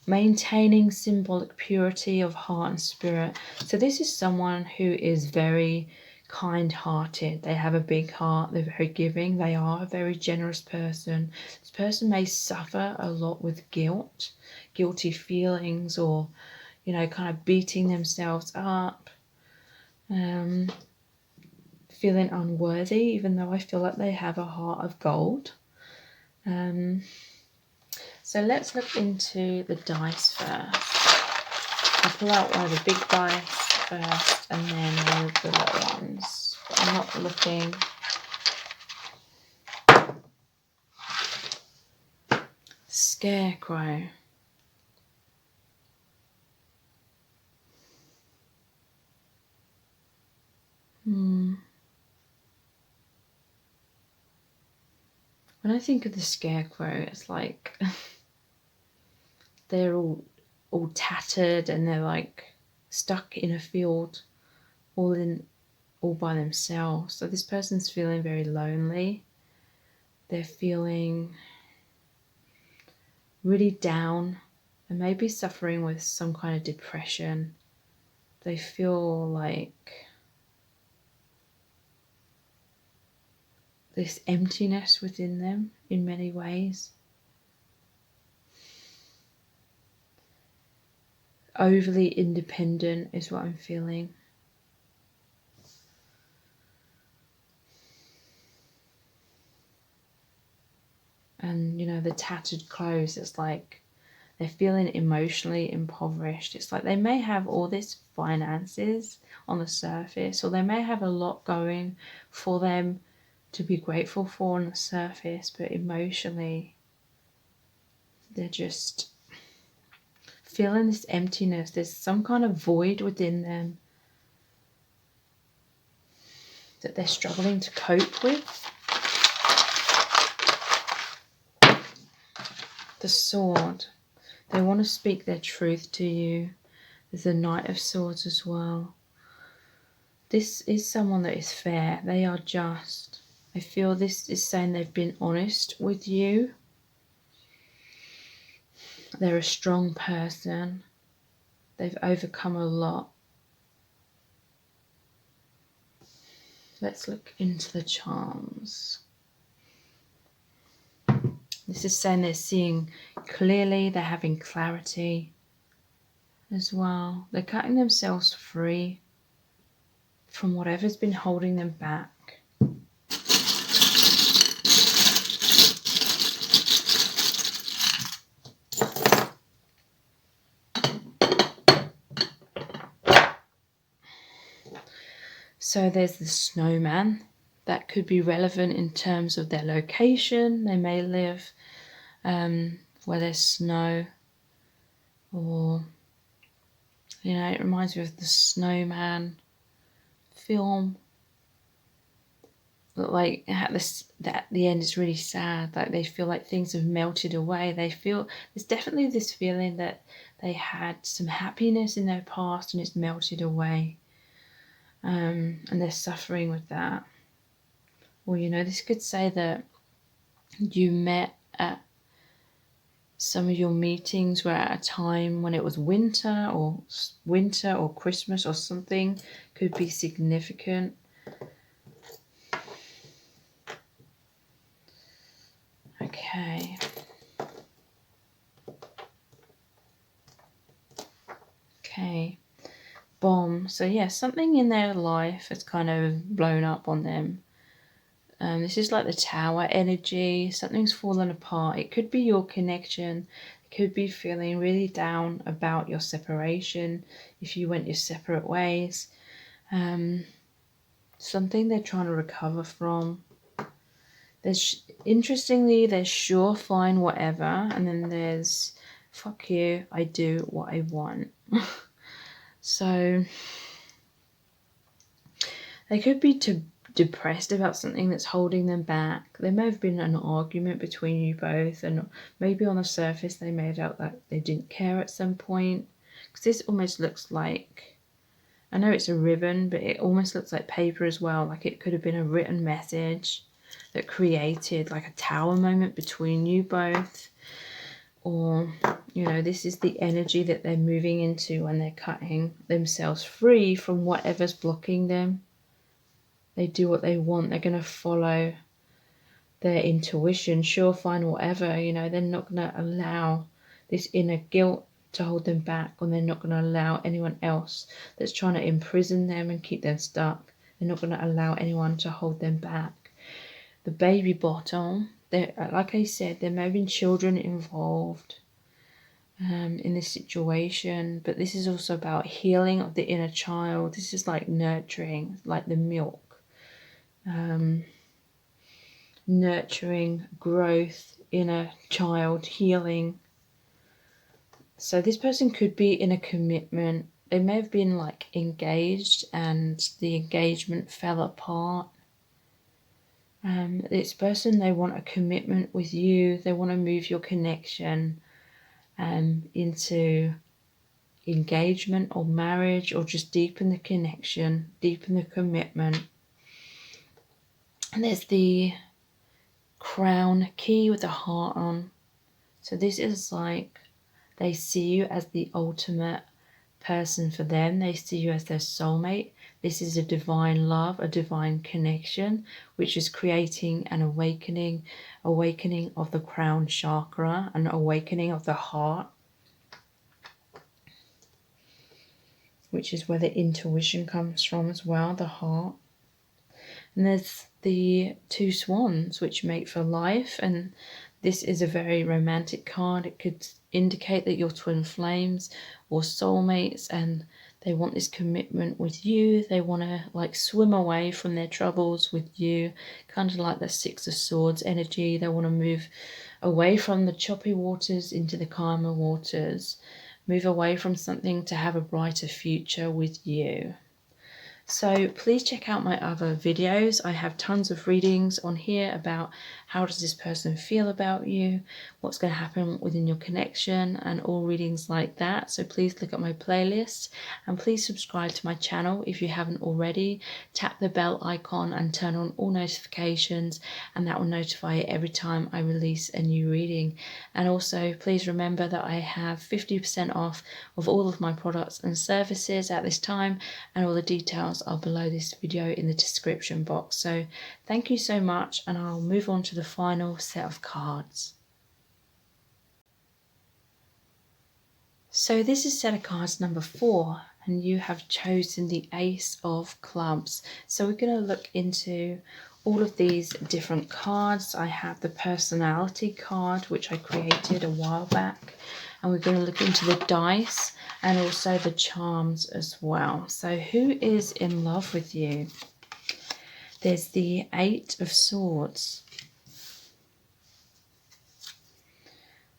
Maintaining symbolic purity of heart and spirit. So this is someone who is very kind-hearted. They have a big heart. They're very giving. They are a very generous person. This person may suffer a lot with guilt, guilty feelings, or, you know, kind of beating themselves up, feeling unworthy, even though I feel like they have a heart of gold. So let's look into the dice first. I'll pull out one of the big dice first and then one of the little ones. I'm not looking. Scarecrow. When I think of the Scarecrow, it's like they're all tattered and they're like stuck in a field all by themselves. So this person's feeling very lonely. They're feeling really down and maybe suffering with some kind of depression. They feel like this emptiness within them in many ways. Overly independent is what I'm feeling. And, you know, the tattered clothes, it's like they're feeling emotionally impoverished. It's like they may have all this finances on the surface, or they may have a lot going for them to be grateful for on the surface, but emotionally they're just feeling this emptiness. There's some kind of void within them that they're struggling to cope with. The Sword. They want to speak their truth to you. There's the Knight of Swords as well. This is someone that is fair. They are just. I feel this is saying they've been honest with you. They're a strong person. They've overcome a lot. Let's look into the charms. This is saying they're seeing clearly, they're having clarity as well. They're cutting themselves free from whatever's been holding them back. So there's the Snowman. That could be relevant in terms of their location. They may live where there's snow, or, you know, it reminds me of the Snowman film. But like at the end is really sad. Like they feel like things have melted away. They feel there's definitely this feeling that they had some happiness in their past and it's melted away. And they're suffering with that. Or, you know, this could say that you met at some of your meetings were at a time when it was winter or Christmas or something. Could be significant. Okay. So yeah, something in their life has kind of blown up on them. This is like the tower energy. Something's fallen apart. It could be your connection. It could be feeling really down about your separation if you went your separate ways. Something they're trying to recover from. Interestingly, there's sure, fine, whatever, and then there's fuck you, I do what I want. So they could be depressed about something that's holding them back. There may have been an argument between you both, and maybe on the surface they made out that they didn't care at some point. Because this almost looks like, I know it's a ribbon, but it almost looks like paper as well. Like it could have been a written message that created like a tower moment between you both. Or, you know, this is the energy that they're moving into when they're cutting themselves free from whatever's blocking them. They do what they want. They're going to follow their intuition, sure, fine, whatever. You know, they're not going to allow this inner guilt to hold them back, or they're not going to allow anyone else that's trying to imprison them and keep them stuck. They're not going to allow anyone to hold them back. The baby bottle, like I said, there may have been children involved in this situation, but this is also about healing of the inner child. This is like nurturing, like the milk. Nurturing growth, inner child healing. So this person could be in a commitment. They may have been like engaged and the engagement fell apart. This person, they want a commitment with you. They want to move your connection into engagement or marriage, or just deepen the connection, deepen the commitment. And there's the crown key with the heart on. So this is like they see you as the ultimate person for them. They see you as their soulmate. This is a divine love, a divine connection, which is creating an awakening of the crown chakra, an awakening of the heart, which is where the intuition comes from as well, the heart. And there's the two swans, which mate for life, and this is a very romantic card. It could indicate that you're twin flames or soulmates, and they want this commitment with you. They want to like swim away from their troubles with you, kind of like the Six of Swords energy. They want to move away from the choppy waters into the calmer waters, move away from something to have a brighter future with you. So please check out my other videos. I have tons of readings on here about how does this person feel about you, what's going to happen within your connection, and all readings like that. So please look at my playlist, and please subscribe to my channel if you haven't already. Tap the bell icon and turn on all notifications, and that will notify you every time I release a new reading. And also please remember that I have 50% off of all of my products and services at this time, and all the details are below this video in the description box. So thank you so much, and I'll move on to the final set of cards. So this is set of cards number 4, and you have chosen the Ace of Clubs. So we're going to look into all of these different cards. I have the personality card, which I created a while back, and we're going to look into the dice and also the charms as well. So who is in love with you? There's the Eight of Swords,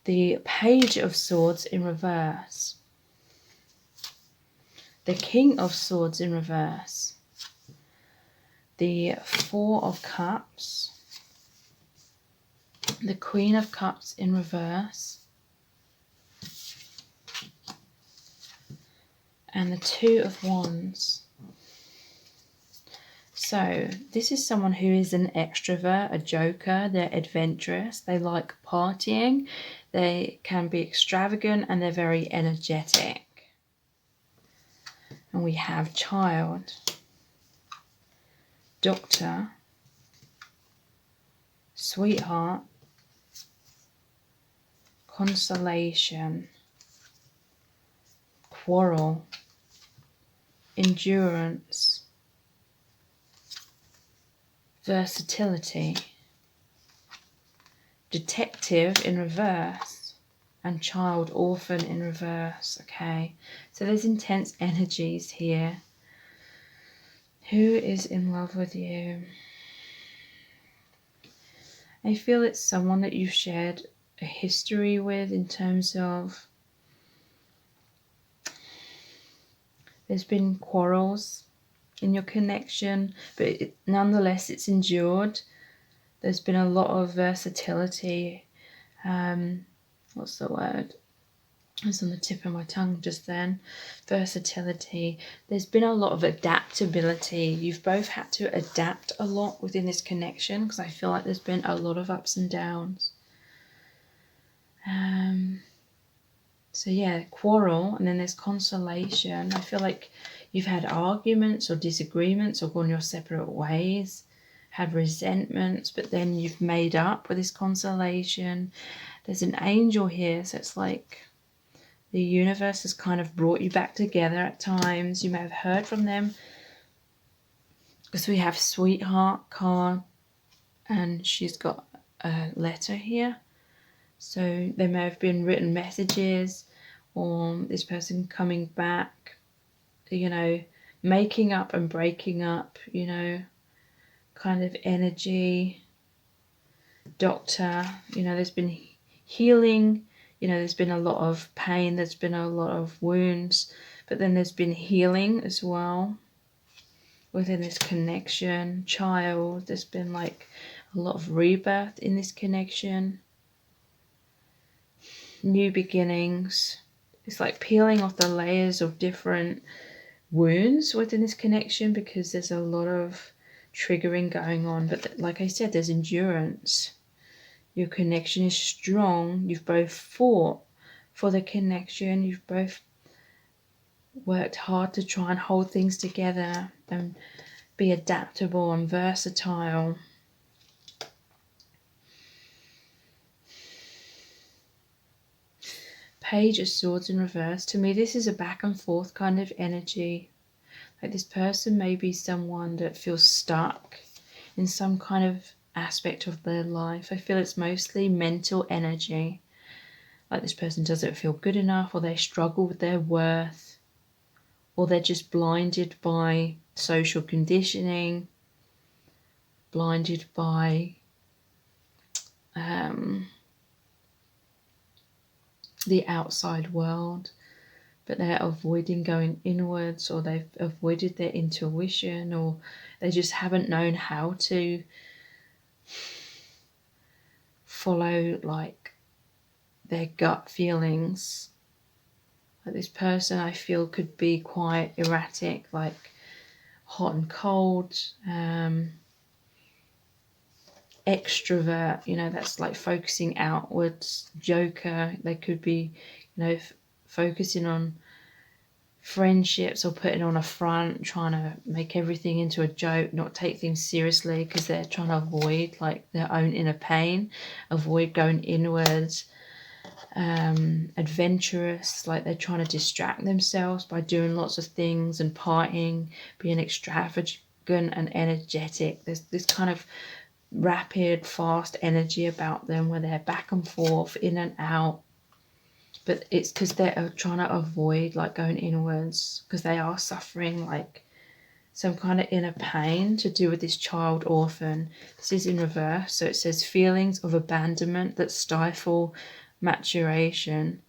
the Page of Swords in reverse, the King of Swords in reverse, the Four of Cups, the Queen of Cups in reverse, and the Two of Wands. So this is someone who is an extrovert, a joker. They're adventurous, they like partying, they can be extravagant, and they're very energetic. And we have Child, Doctor, Sweetheart, Consolation, Quarrel, endurance, versatility, detective in reverse, and child orphan in reverse. Okay, so there's intense energies here. Who is in love with you? I feel it's someone that you've shared a history with, in terms of there's been quarrels in your connection, but nonetheless it's endured. There's been a lot of versatility. What's the word? It was on the tip of my tongue just then. Versatility. There's been a lot of adaptability. You've both had to adapt a lot within this connection, because I feel like there's been a lot of ups and downs. So yeah, quarrel, and then there's consolation. I feel like you've had arguments or disagreements or gone your separate ways, had resentments, but then you've made up with this consolation. There's an angel here, so it's like the universe has kind of brought you back together at times. You may have heard from them, because we have sweetheart card, and she's got a letter here. So there may have been written messages, or this person coming back, you know, making up and breaking up, you know, kind of energy. Doctor, you know, there's been healing, you know, there's been a lot of pain, there's been a lot of wounds, but then there's been healing as well within this connection. Child, there's been like a lot of rebirth in this connection. New beginnings. It's like peeling off the layers of different wounds within this connection, because there's a lot of triggering going on. But like I said, there's endurance. Your connection is strong. You've both fought for the connection. You've both worked hard to try and hold things together and be adaptable and versatile. Page of Swords in reverse. To me, this is a back and forth kind of energy. Like this person may be someone that feels stuck in some kind of aspect of their life. I feel it's mostly mental energy. Like this person doesn't feel good enough, or they struggle with their worth, or they're just blinded by social conditioning, blinded by the outside world, but they're avoiding going inwards, or they've avoided their intuition, or they just haven't known how to follow like their gut feelings. Like this person, I feel, could be quite erratic, like hot and cold, extrovert, you know, that's like focusing outwards. Joker, they could be, you know, focusing on friendships or putting on a front, trying to make everything into a joke, not take things seriously, because they're trying to avoid like their own inner pain, avoid going inwards. Adventurous, like they're trying to distract themselves by doing lots of things and partying, being extravagant and energetic. There's this kind of rapid, fast energy about them, where they're back and forth, in and out. But it's because they're trying to avoid like going inwards, because they are suffering like some kind of inner pain to do with this child orphan. This is in reverse, so it says feelings of abandonment that stifle maturation,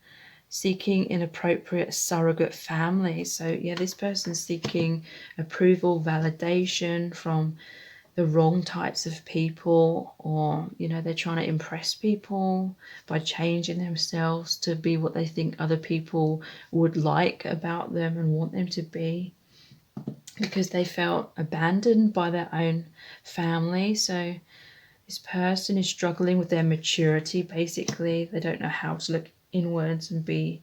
seeking inappropriate surrogate family. So yeah, this person's seeking approval, validation from the wrong types of people, or you know, they're trying to impress people by changing themselves to be what they think other people would like about them and want them to be, because they felt abandoned by their own family. So this person is struggling with their maturity, basically. They don't know how to look inwards and be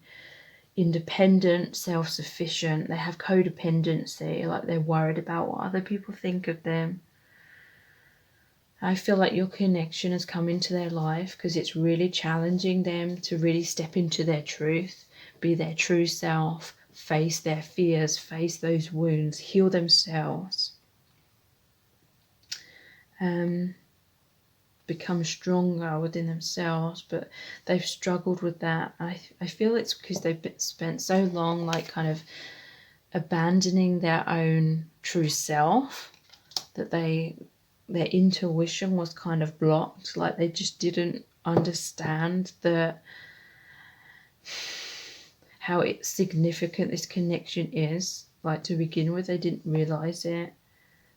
independent, self-sufficient. They have codependency, like they're worried about what other people think of them. I feel like your connection has come into their life because it's really challenging them to really step into their truth, be their true self, face their fears, face those wounds, heal themselves, become stronger within themselves. But they've struggled with that. I feel it's because they've spent so long like kind of abandoning their own true self, that their intuition was kind of blocked. Like they just didn't understand how significant this connection is. Like to begin with, they didn't realize it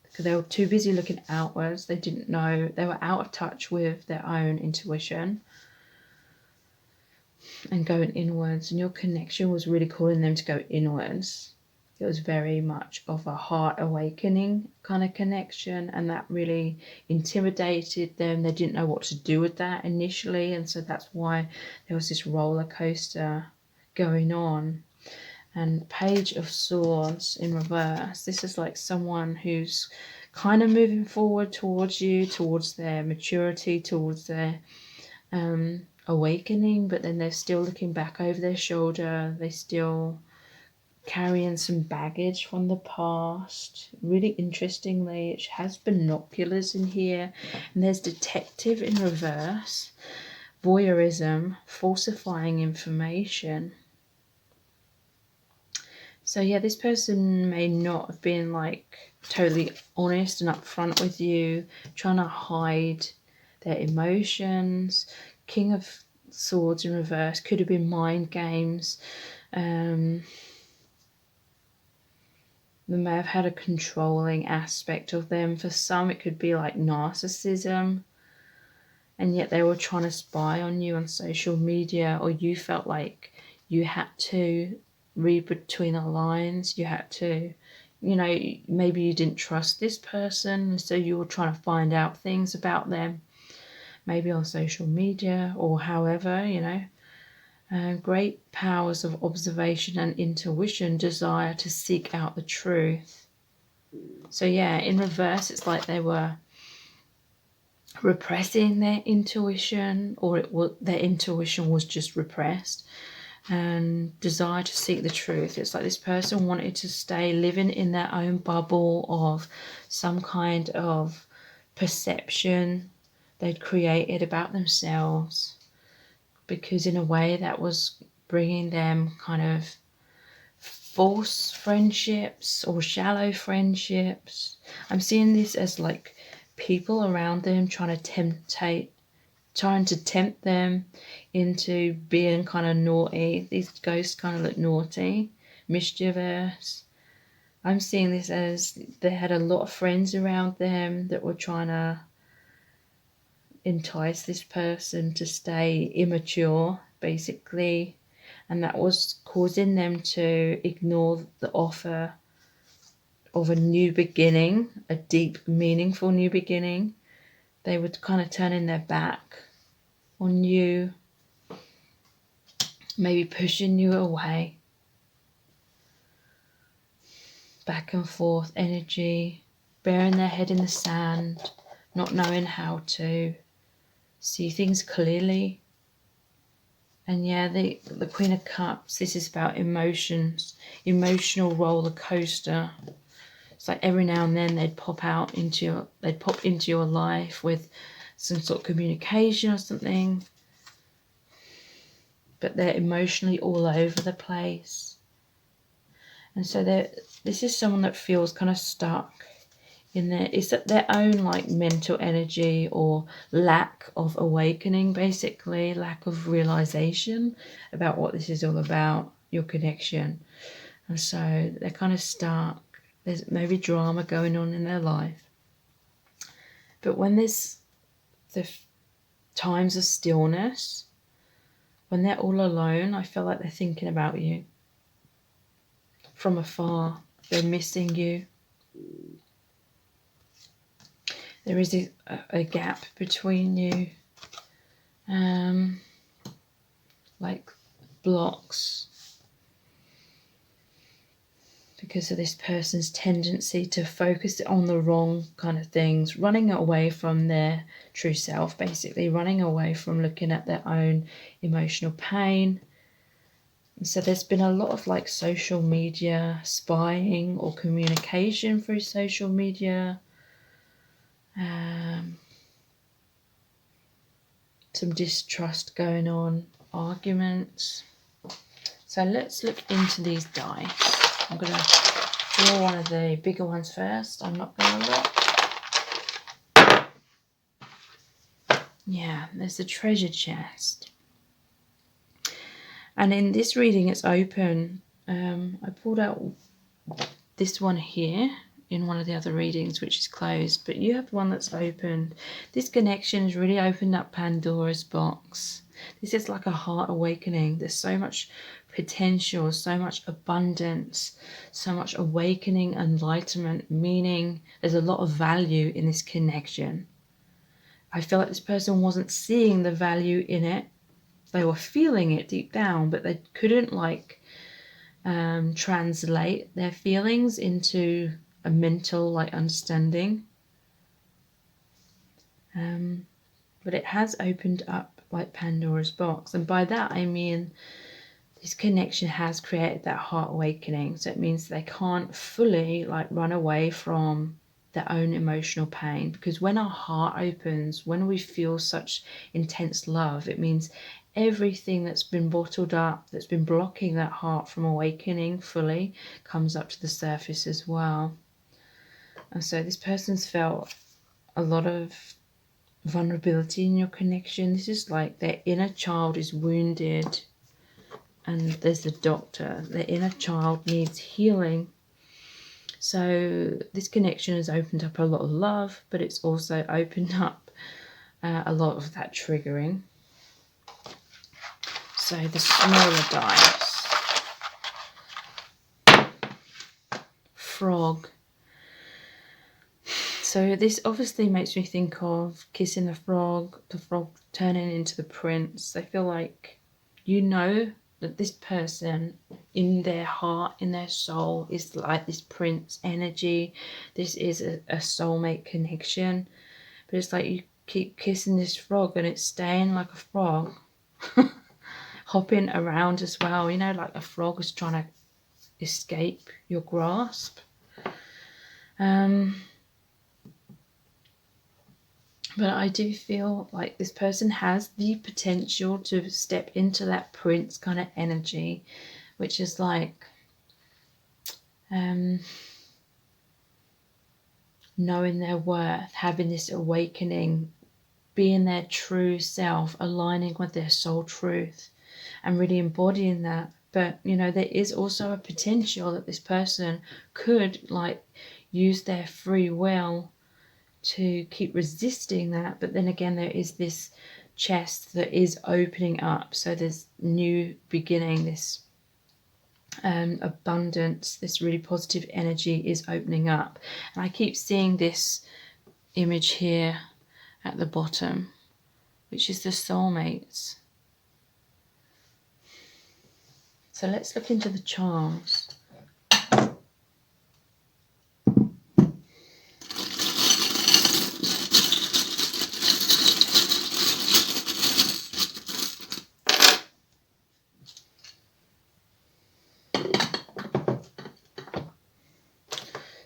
because they were too busy looking outwards. They didn't know, they were out of touch with their own intuition and going inwards. And your connection was really calling them to go inwards. It was very much of a heart awakening kind of connection, and that really intimidated them. They didn't know what to do with that initially, and so that's why there was this roller coaster going on. And Page of Swords in reverse, this is like someone who's kind of moving forward towards you, towards their maturity, towards their awakening, but then they're still looking back over their shoulder. They still carrying some baggage from the past. Really interestingly, it has binoculars in here, and there's detective in reverse, voyeurism, falsifying information. So yeah, this person may not have been like totally honest and upfront with you, trying to hide their emotions. King of Swords in reverse could have been mind games. They may have had a controlling aspect of them. For some, it could be like narcissism, and yet they were trying to spy on you on social media, or you felt like you had to read between the lines. You had to, maybe you didn't trust this person, so you were trying to find out things about them, maybe on social media or however, great powers of observation and intuition, desire to seek out the truth. So yeah, in reverse, it's like they were repressing their intuition, or their intuition was just repressed, and desire to seek the truth. It's like this person wanted to stay living in their own bubble of some kind of perception they'd created about themselves, because in a way that was bringing them kind of false friendships or shallow friendships. I'm seeing this as like people around them trying to tempt them into being kind of naughty. These ghosts kind of look naughty, mischievous. I'm seeing this as they had a lot of friends around them that were trying to entice this person to stay immature, basically, and that was causing them to ignore the offer of a new beginning, a deep, meaningful new beginning. They were kind of turning their back on you, maybe pushing you away. Back and forth energy, burying their head in the sand, not knowing how to see things clearly. And yeah, the Queen of Cups, this is about emotions, emotional roller coaster. It's like every now and then they'd pop into your life with some sort of communication or something, but they're emotionally all over the place. And so this is someone that feels kind of stuck in their own like mental energy, or lack of awakening, basically, lack of realization about what this is all about, your connection. And so they're kind of stuck. There's maybe drama going on in their life. But when there's the times of stillness, when they're all alone, I feel like they're thinking about you from afar. They're missing you. There is a gap between you, like blocks, because of this person's tendency to focus on the wrong kind of things, running away from their true self, basically running away from looking at their own emotional pain, So there's been a lot of like social media spying or communication through social media. Some distrust going on, arguments. So let's look into these dice. I'm going to draw one of the bigger ones first. I'm not going to look. Yeah, there's the treasure chest. And in this reading, it's open. I pulled out this one here in one of the other readings, which is closed, but you have one that's opened. This connection has really opened up Pandora's box. This is like a heart awakening. There's so much potential, so much abundance, so much awakening, enlightenment, meaning there's a lot of value in this connection. I feel like this person wasn't seeing the value in it. They were feeling it deep down, but they couldn't translate their feelings into a mental understanding. But it has opened up like Pandora's box, and by that I mean this connection has created that heart awakening. So it means they can't fully run away from their own emotional pain, because when our heart opens, when we feel such intense love, it means everything that's been bottled up, that's been blocking that heart from awakening fully, comes up to the surface as well. And so this person's felt a lot of vulnerability in your connection. This is like their inner child is wounded, and there's the doctor. Their inner child needs healing. So this connection has opened up a lot of love, but it's also opened up a lot of that triggering. So the smaller dice. Frog. So this obviously makes me think of kissing the frog turning into the prince. I feel like you know that this person in their heart, in their soul, is like this prince energy. This is a soulmate connection. But it's like you keep kissing this frog and it's staying like a frog. Hopping around as well, like a frog is trying to escape your grasp. But I do feel like this person has the potential to step into that prince kind of energy, which is like knowing their worth, having this awakening, being their true self, aligning with their soul truth and really embodying that. But there is also a potential that this person could use their free will to keep resisting that. But then again, there is this chest that is opening up. So there's new beginning, this abundance, this really positive energy is opening up. And I keep seeing this image here at the bottom, which is the soulmates. So let's look into the charms.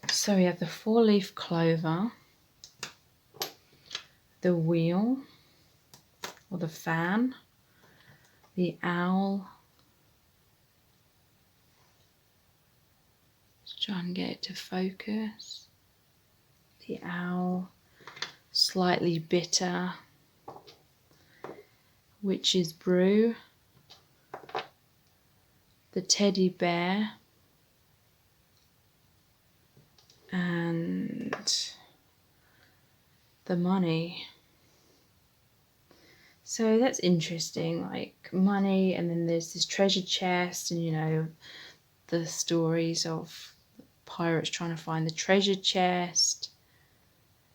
So we have the 4-leaf clover, the wheel or the fan, the owl. Let's try and get it to focus. The owl, slightly bitter, witch's brew, the teddy bear, and the money. So that's interesting, like money, and then there's this treasure chest, and the stories of pirates trying to find the treasure chest.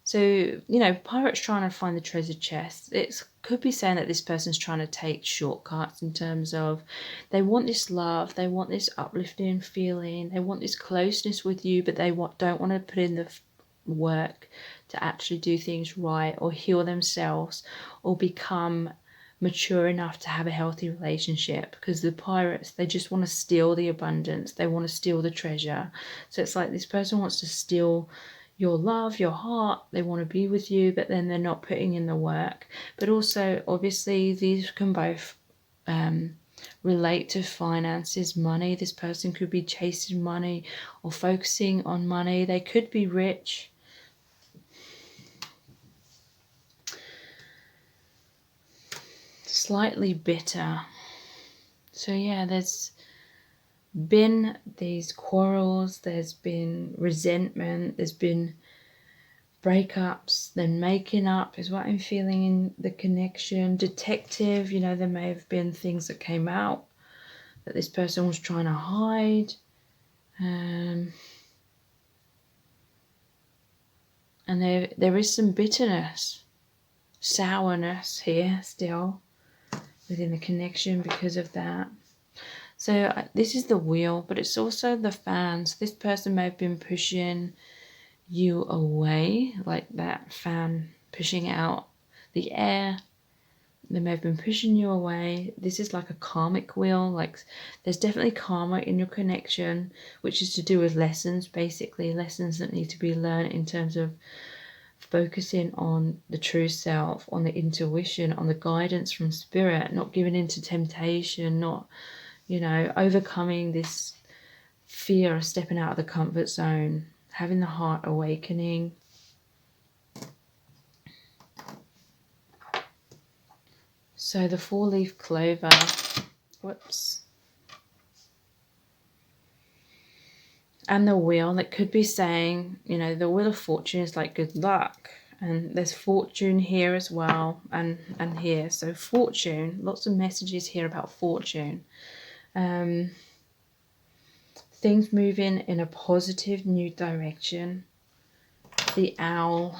So, pirates trying to find the treasure chest, it could be saying that this person's trying to take shortcuts in terms of they want this love, they want this uplifting feeling, they want this closeness with you, but they don't want to put in the work to actually do things right or heal themselves or become mature enough to have a healthy relationship, because the pirates, they just want to steal the abundance, they want to steal the treasure. So it's like this person wants to steal your love, your heart, they want to be with you, but then they're not putting in the work. But also, obviously, these can both relate to finances, money. This person could be chasing money or focusing on money. They could be rich. Slightly bitter. So yeah, there's been these quarrels, there's been resentment, there's been breakups, then making up is what I'm feeling in the connection. Detective, you know, there may have been things that came out that this person was trying to hide. And there is some bitterness, sourness here still within the connection because of that. So this is the wheel, but it's also the fans. This person may have been pushing you away, like that fan pushing out the air. They may have been pushing you away. This is like a karmic wheel. Like there's definitely karma in your connection, which is to do with lessons, basically lessons that need to be learned in terms of focusing on the true self, on the intuition, on the guidance from spirit, not giving into temptation, not, you know, overcoming this fear of stepping out of the comfort zone, having the heart awakening. So the 4-leaf clover, whoops, and the wheel, that could be saying, you know, the wheel of fortune is like good luck, and there's fortune here as well, and here. So fortune, lots of messages here about fortune. Things moving in a positive new direction. The owl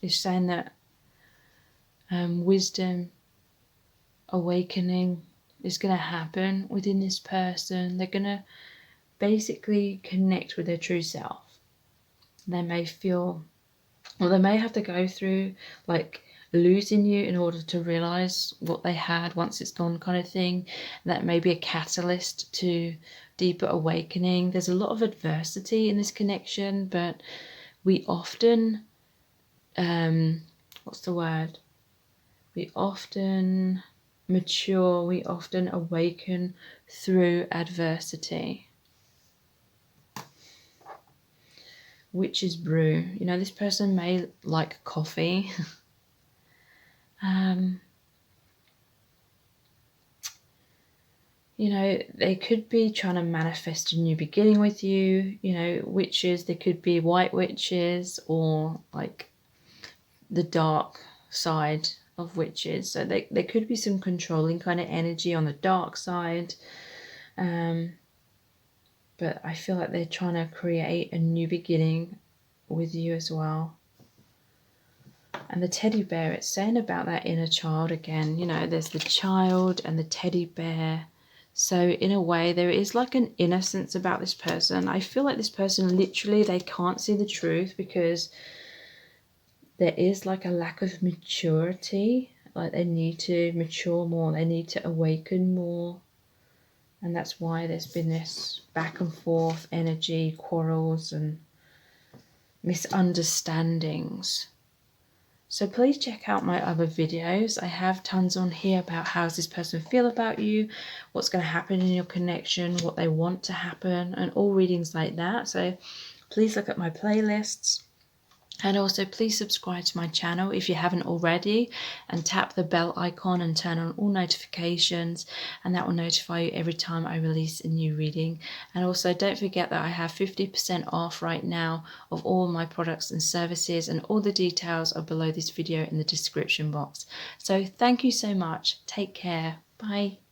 is saying that wisdom, awakening is going to happen within this person. They're going to basically connect with their true self. They may feel, or they may have to go through like losing you in order to realize what they had once it's gone, kind of thing. That may be a catalyst to deeper awakening. There's a lot of adversity in this connection, but we often what's the word, we often mature, we often awaken through adversity. Witch's brew, you know, this person may like coffee. You know, they could be trying to manifest a new beginning with you. You know, witches, they could be white witches or like the dark side of witches. So there could be some controlling kind of energy on the dark side. But I feel like they're trying to create a new beginning with you as well. And the teddy bear, it's saying about that inner child again. You know, there's the child and the teddy bear. So in a way, there is like an innocence about this person. I feel like this person, literally, they can't see the truth because there is like a lack of maturity. Like they need to mature more. They need to awaken more. And that's why there's been this back and forth energy, quarrels and misunderstandings. So please check out my other videos. I have tons on here about how does this person feel about you, what's going to happen in your connection, what they want to happen, and all readings like that. So please look at my playlists. And also please subscribe to my channel if you haven't already, and tap the bell icon and turn on all notifications, and that will notify you every time I release a new reading. And also don't forget that I have 50% off right now of all my products and services, and all the details are below this video in the description box. So thank you so much. Take care. Bye.